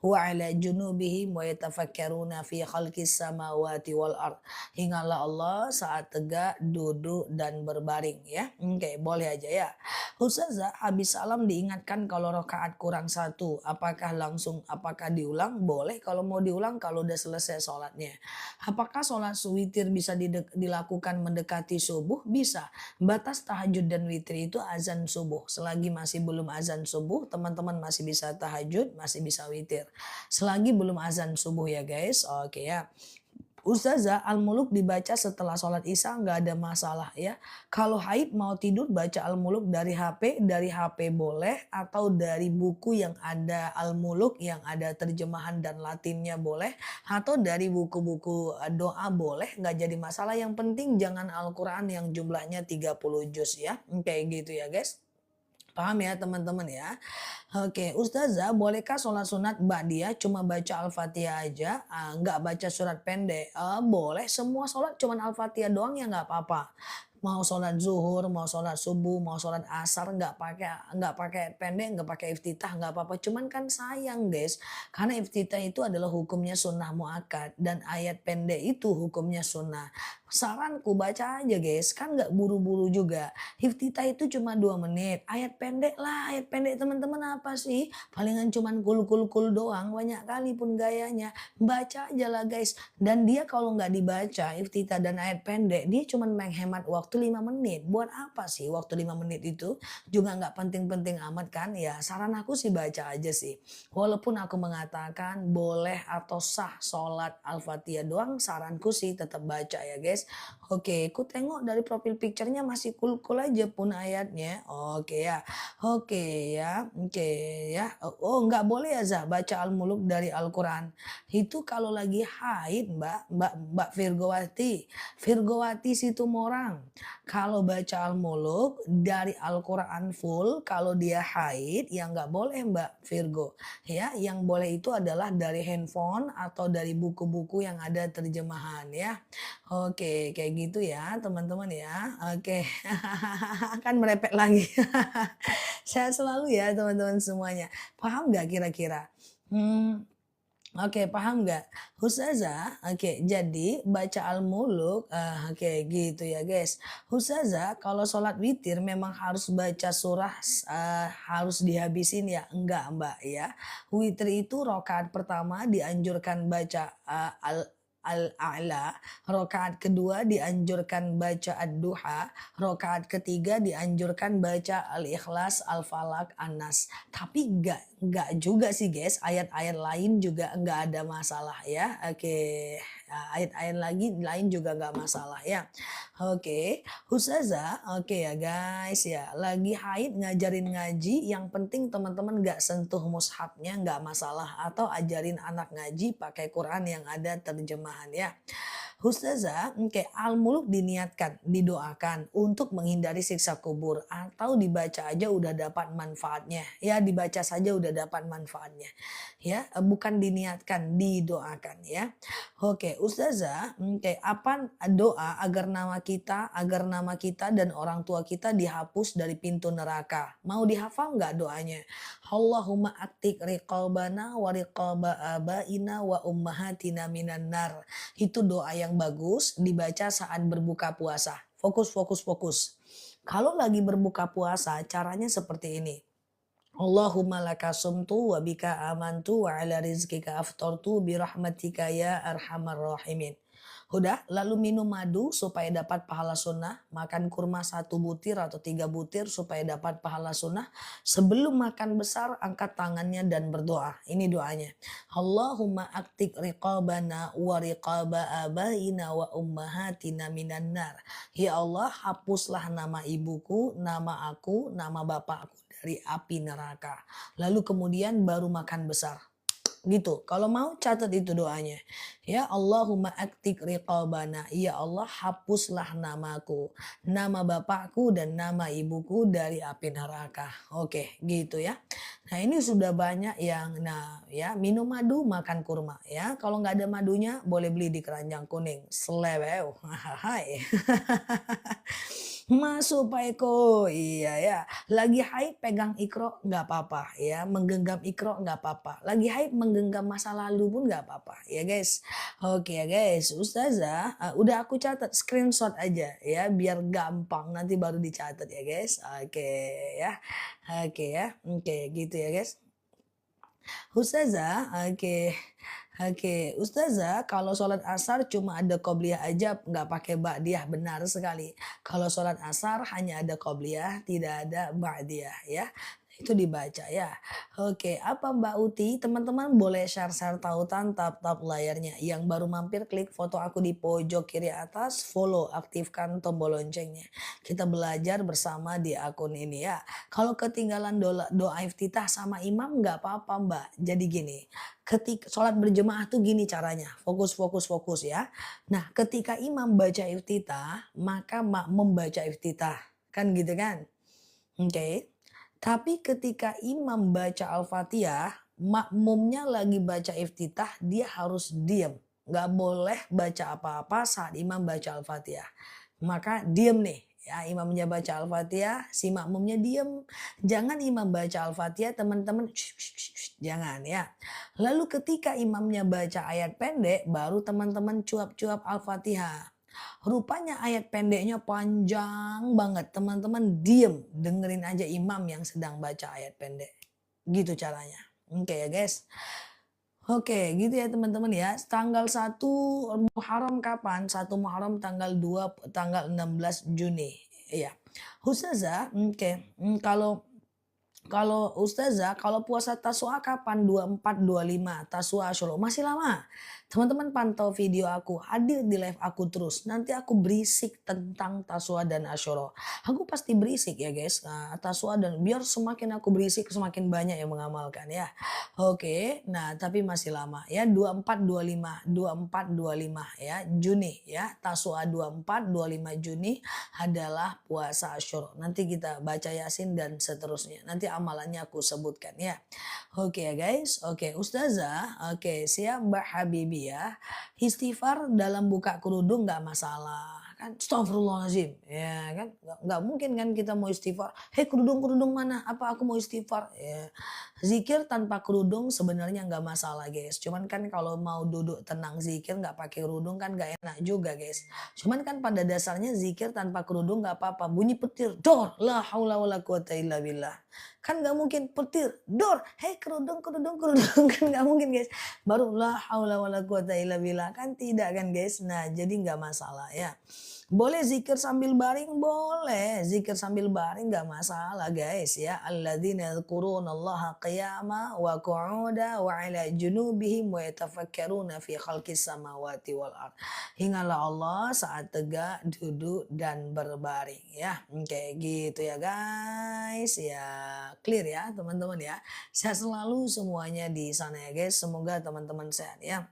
wa ala junubihim wa yatafakkaruna fi khalqis samawati wal ard. Ingatlah Allah saat tegak, duduk dan berbaring ya. Oke, boleh aja ya. Ustazah habis salam diingatkan kalau rakaat kurang satu. Apakah diulang? Boleh kalau mau diulang kalau udah selesai sholatnya. Apakah sholat witir bisa dilakukan mendekati subuh? Bisa. Batas tahajud dan witir itu azan subuh. Selagi masih belum azan subuh, teman-teman masih bisa tahajud, masih bisa witir. Selagi belum azan subuh ya guys. Oke ya. Ustazah Al-Muluk dibaca setelah sholat Isya nggak ada masalah ya. Kalau haid mau tidur baca Al-Muluk dari HP boleh atau dari buku yang ada Al-Muluk yang ada terjemahan dan latinnya boleh atau dari buku-buku doa boleh nggak jadi masalah. Yang penting jangan Al-Quran yang jumlahnya 30 juz ya. Kayak gitu ya guys. Paham ya teman-teman ya. Oke, Ustazah bolehkah sholat sunat ba'diyah cuma baca Al-Fatihah aja, nggak baca surat pendek? Boleh, semua sholat cuma Al-Fatihah doang ya nggak apa-apa. mau sholat zuhur, mau sholat subuh, mau sholat asar nggak pakai ayat pendek, nggak pakai iftitah nggak apa-apa. Cuman kan sayang guys, karena iftitah itu adalah hukumnya sunnah muakkad dan ayat pendek itu hukumnya sunnah. Saranku baca aja guys, kan nggak buru-buru juga. Iftitah itu cuma 2 menit, ayat pendek lah, ayat pendek teman-teman apa sih? Palingan cuman kul doang, banyak kali pun gayanya. Baca aja lah guys. Dan dia kalau nggak dibaca iftitah dan ayat pendek, dia cuman menghemat waktu 5 menit. Buat apa sih waktu 5 menit itu? Juga nggak penting-penting amat kan? Ya saran aku sih baca aja sih. Walaupun aku mengatakan boleh atau sah sholat Al-Fatihah doang, saranku sih tetap baca ya guys. Oke, aku tengok dari profil picture-nya masih cool-cool aja pun ayatnya. Oke ya, oke ya, oke ya. Oh nggak boleh ya Zah baca Al-Muluk dari Al-Quran. Itu kalau lagi haid Mbak Virgowati. Virgowati Situmorang. Kalau baca Al-Muluk dari Al-Quran full, kalau dia haid ya nggak boleh Mbak Virgo. Ya, yang boleh itu adalah dari handphone atau dari buku-buku yang ada terjemahan ya. Oke, kayak gitu ya teman-teman ya. Oke, kan merepet lagi. Sehat selalu ya teman-teman semuanya. Paham nggak kira-kira? Hmm, Oke, paham nggak? Ustazah, oke, jadi baca Al-Muluk, oke gitu ya guys. Ustazah, kalau sholat witir memang harus baca surah, harus dihabisin ya? Enggak mbak ya. Witir itu rokaat pertama dianjurkan baca Al-A'la, rokaat kedua dianjurkan baca Ad-Duha, rokaat ketiga dianjurkan baca Al-Ikhlas, Al-Falak, An-Nas. Tapi enggak juga sih guys, ayat-ayat lain juga enggak ada masalah ya. Oke, ayat-ayat lagi lain juga enggak masalah ya. Oke, Ustazah, oke ya guys ya. Lagi haid ngajarin ngaji, yang penting teman-teman enggak sentuh mushafnya enggak masalah, atau ajarin anak ngaji pakai Quran yang ada terjemahan ya. Ustazah, oke, Al-Muluk diniatkan, didoakan untuk menghindari siksa kubur atau dibaca aja udah dapat manfaatnya. Ya, dibaca saja udah dapat manfaatnya. Ya, bukan diniatkan, didoakan ya. Oke, Ustazah, oke, apa doa agar nama kita dan orang tua kita dihapus dari pintu neraka? Mau dihafal nggak doanya? Allahumma aktik riqabana wa riqaba abaina wa ummahatina minan nar. Itu doa yang bagus dibaca saat berbuka puasa. Fokus, fokus, fokus. Kalau lagi berbuka puasa, caranya seperti ini. Allahumma laka sumtu wa bika amantu wa ala rizkika aftartu birahmatika ya arhamar rahimin. Udah, lalu minum madu supaya dapat pahala sunnah. Makan kurma 1 butir atau 3 butir supaya dapat pahala sunnah. Sebelum makan besar, angkat tangannya dan berdoa. Ini doanya. Allahumma aktik riqabana wa riqaba abaina wa ummahatina minan nar. Ya Allah, hapuslah nama ibuku, nama aku, nama bapakku dari api neraka. Lalu kemudian baru makan besar. Gitu. Kalau mau catat itu doanya. Ya Allahumma aktik riqabana. Ya Allah hapuslah namaku, nama bapakku dan nama ibuku dari api neraka. Oke, gitu ya. Nah, ini sudah banyak yang ya minum madu, makan kurma ya. Kalau nggak ada madunya boleh beli di keranjang kuning. Selewew. Hai. Masuk Pak Eko, iya ya. Lagi haid pegang ikro nggak apa-apa ya, menggenggam ikro nggak apa-apa. Lagi haid menggenggam masa lalu pun nggak apa-apa ya guys. Oke ya guys, Ustazah udah aku catat screenshot aja ya biar gampang nanti baru dicatat ya guys. Oke ya, oke ya, oke gitu ya guys. Ustazah, oke. Oke, Ustazah, kalau sholat asar cuma ada qobliyah aja, nggak pakai ba'diyah, benar sekali. Kalau sholat asar hanya ada qobliyah, tidak ada ba'diyah ya. Itu dibaca ya. Oke, apa Mbak Uti? Teman-teman boleh share-share tautan tap-tap layarnya. Yang baru mampir klik foto aku di pojok kiri atas, follow, aktifkan tombol loncengnya. Kita belajar bersama di akun ini ya. Kalau ketinggalan doa iftitah sama imam nggak apa-apa Mbak. Jadi gini, ketika sholat berjemaah tuh gini caranya, fokus fokus fokus ya. Nah ketika imam baca iftitah maka makmum baca iftitah, kan gitu kan. Oke. Tapi ketika imam baca Al-Fatihah, makmumnya lagi baca iftitah, dia harus diam. Nggak boleh baca apa-apa saat imam baca Al-Fatihah. Maka diam nih Ya, imamnya baca Al-Fatihah, si makmumnya diem. Jangan imam baca Al-Fatihah, teman-teman jangan ya. Lalu ketika imamnya baca ayat pendek, baru teman-teman cuap-cuap Al-Fatihah. Rupanya ayat pendeknya panjang banget. Teman-teman diem, dengerin aja imam yang sedang baca ayat pendek. Gitu caranya. Oke ya guys. Oke, gitu ya teman-teman ya. Tanggal 1 Muharram kapan? 1 Muharram tanggal 16 Juni. Iya. Ustazah, oke. Kalau kalau Ustazah, kalau puasa Taswa kapan? 24, 25, Taswa Asyura. Masih lama. Teman-teman pantau video aku, hadir di live aku terus. Nanti aku berisik tentang Taswa dan Asyura. Aku pasti berisik ya guys. Nah, Taswa dan biar semakin aku berisik, semakin banyak yang mengamalkan ya. Oke, nah tapi masih lama ya. 24, 25 ya Juni ya. Taswa 24, 25 Juni adalah puasa Asyura. Nanti kita baca Yasin dan seterusnya. Nanti amalannya aku sebutkan ya. Oke ya guys. Oke Ustazah. Oke siap Mbak Habibi ya. Istighfar dalam buka kerudung nggak masalah. Kan astagfirullahaladzim. Ya kan. Nggak mungkin kan kita mau istighfar. Hei kerudung mana? Apa aku mau istighfar? Ya. Zikir tanpa kerudung sebenarnya nggak masalah guys. Cuman kan kalau mau duduk tenang zikir nggak pakai kerudung kan nggak enak juga guys. Cuman kan pada dasarnya zikir tanpa kerudung nggak apa-apa. Bunyi petir, dor, la haula wala quwata illa billah. Kan nggak mungkin petir, dor, hei kerudung kan nggak mungkin guys. Baru la haula wala quwata illa billah kan tidak kan guys. Nah jadi nggak masalah ya. Boleh zikir sambil baring? Boleh. Zikir sambil baring nggak masalah guys ya. Alladzina yadhkurunallaha qiyama wa qu'uda wa ala junubihim wa yatafakkaruna fi khalqis samawati wal ard. Ingatlah Allah saat tegak, duduk dan berbaring ya. Kayak gitu ya guys. Ya, clear ya teman-teman ya. Sehat selalu semuanya di sana ya guys. Semoga teman-teman sehat ya.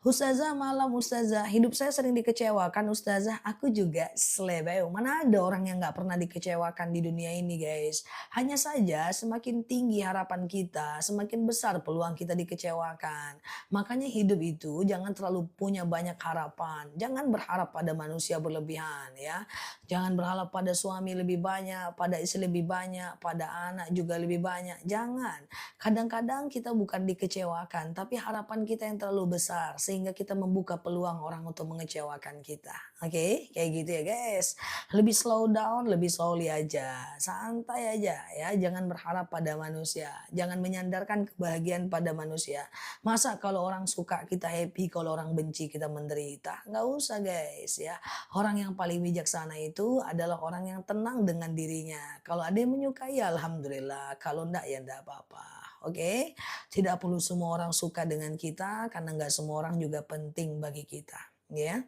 Ustazah malam Ustazah, hidup saya sering dikecewakan Ustazah, aku juga selebeo. Mana ada orang yang gak pernah dikecewakan di dunia ini guys. Hanya saja semakin tinggi harapan kita, semakin besar peluang kita dikecewakan. Makanya hidup itu jangan terlalu punya banyak harapan. Jangan berharap pada manusia berlebihan ya. Jangan berharap pada suami lebih banyak, pada istri lebih banyak, pada anak juga lebih banyak. Jangan. Kadang-kadang kita bukan dikecewakan, tapi harapan kita yang terlalu besar sehingga kita membuka peluang orang untuk mengecewakan kita. Oke, kayak gitu ya guys. Lebih slow down, lebih slowly aja. Santai aja ya, jangan berharap pada manusia. Jangan menyandarkan kebahagiaan pada manusia. Masa kalau orang suka kita happy, kalau orang benci kita menderita? Nggak usah guys ya. Orang yang paling bijaksana itu adalah orang yang tenang dengan dirinya. Kalau ada yang menyukai alhamdulillah, kalau enggak ya enggak apa-apa. Oke, tidak perlu semua orang suka dengan kita karena nggak semua orang juga penting bagi kita. Ya,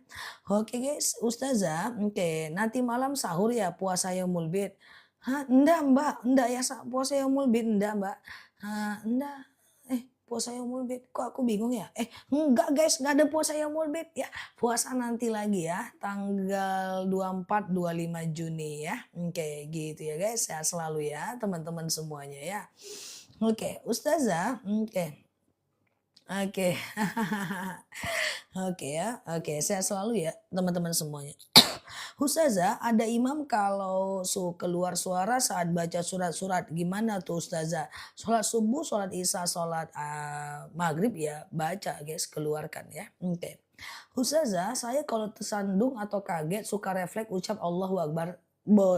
oke guys, Ustazah, oke, nanti malam sahur ya puasa Yaumul Bid. Hah, enggak mbak, enggak ya puasa Yaumul Bid, enggak mbak. Enggak, puasa Yaumul Bid, kok aku bingung ya? Enggak guys, enggak ada puasa Yaumul Bid ya. Puasa nanti lagi ya, tanggal 24, 25 Juni ya. Oke, gitu ya guys, sehat selalu ya teman-teman semuanya ya. Oke, Ustazah, oke. Oke. Oke ya, oke. Sehat selalu ya teman-teman semuanya. Ustazah, ada imam kalau keluar suara saat baca surat-surat. Gimana tuh Ustazah? Sholat subuh, sholat isya, sholat maghrib ya baca guys, keluarkan ya. Oke. Ustazah, saya kalau tersandung atau kaget suka refleks ucap Allahu Akbar.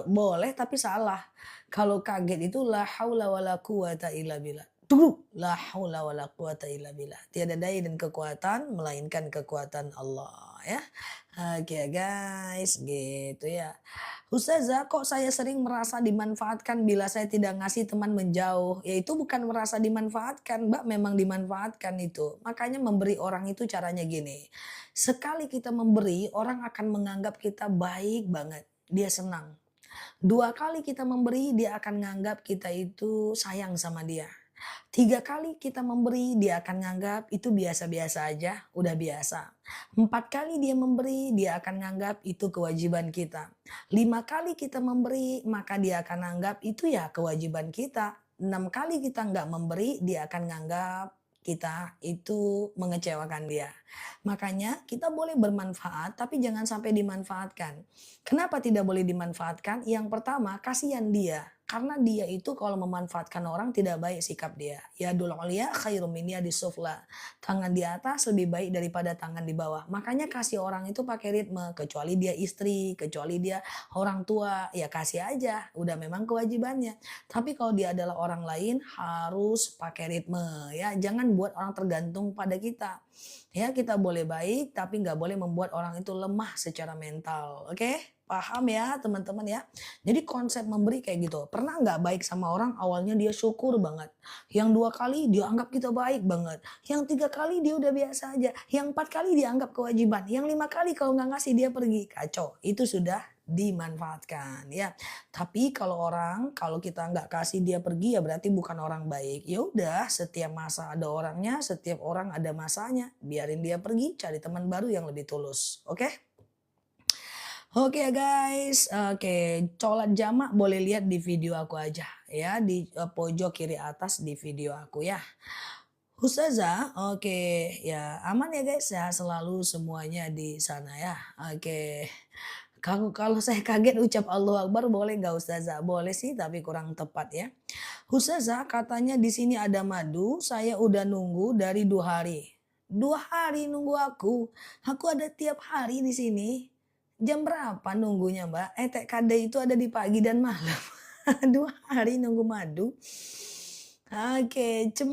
Boleh tapi salah. Kalau kaget itu la haula wala quwata illa billah. Tunggu, la haula wala quwata illa billah. Tiada daya dan kekuatan melainkan kekuatan Allah ya. Oke guys, gitu ya. Ustazah, kok saya sering merasa dimanfaatkan bila saya tidak ngasih teman menjauh? Ya itu bukan merasa dimanfaatkan, Mbak, memang dimanfaatkan itu. Makanya memberi orang itu caranya gini. Sekali kita memberi, orang akan menganggap kita baik banget. Dia senang. 2 kali kita memberi, dia akan menganggap kita itu sayang sama dia. 3 kali kita memberi, dia akan nganggap itu biasa-biasa aja, udah biasa. 4 kali dia memberi, dia akan nganggap itu kewajiban kita. 5 kali kita memberi, maka dia akan nganggap itu ya kewajiban kita. 6 kali kita nggak memberi, dia akan nganggap kita itu mengecewakan dia. Makanya kita boleh bermanfaat tapi jangan sampai dimanfaatkan. Kenapa tidak boleh dimanfaatkan? Yang pertama, kasihan dia. Karena dia itu kalau memanfaatkan orang tidak baik sikap dia. Yadul ulya khairum min yadis sufla. Tangan di atas lebih baik daripada tangan di bawah. Makanya kasih orang itu pakai ritme. Kecuali dia istri, kecuali dia orang tua, ya kasih aja. Udah memang kewajibannya. Tapi kalau dia adalah orang lain harus pakai ritme ya. Jangan buat orang tergantung pada kita. Ya kita boleh baik tapi nggak boleh membuat orang itu lemah secara mental. Oke? Paham ya teman-teman ya. Jadi konsep memberi kayak gitu. Pernah nggak baik sama orang awalnya dia syukur banget. Yang 2 kali dia anggap kita baik banget. Yang 3 kali dia udah biasa aja. Yang 4 kali dia anggap kewajiban. Yang 5 kali kalau nggak ngasih dia pergi. Kacau. Itu sudah dimanfaatkan ya. Tapi kalau kita nggak kasih dia pergi ya berarti bukan orang baik. Ya udah, setiap masa ada orangnya, setiap orang ada masanya. Biarin dia pergi, cari teman baru yang lebih tulus. Oke? Oke ya guys, oke, sholat jamak boleh lihat di video aku aja ya, di pojok kiri atas di video aku ya. Ustazah, oke, ya aman ya guys ya, selalu semuanya di sana ya. Oke. Kalau kalau saya kaget ucap Allahu Akbar boleh nggak Ustazah? Boleh sih tapi kurang tepat ya. Ustazah katanya di sini ada madu, saya udah nunggu dari 2 hari. 2 hari nunggu aku? Aku ada tiap hari di sini. Jam berapa nunggunya Mbak? TKD itu ada di pagi dan malam. 2 hari nunggu madu. Oke,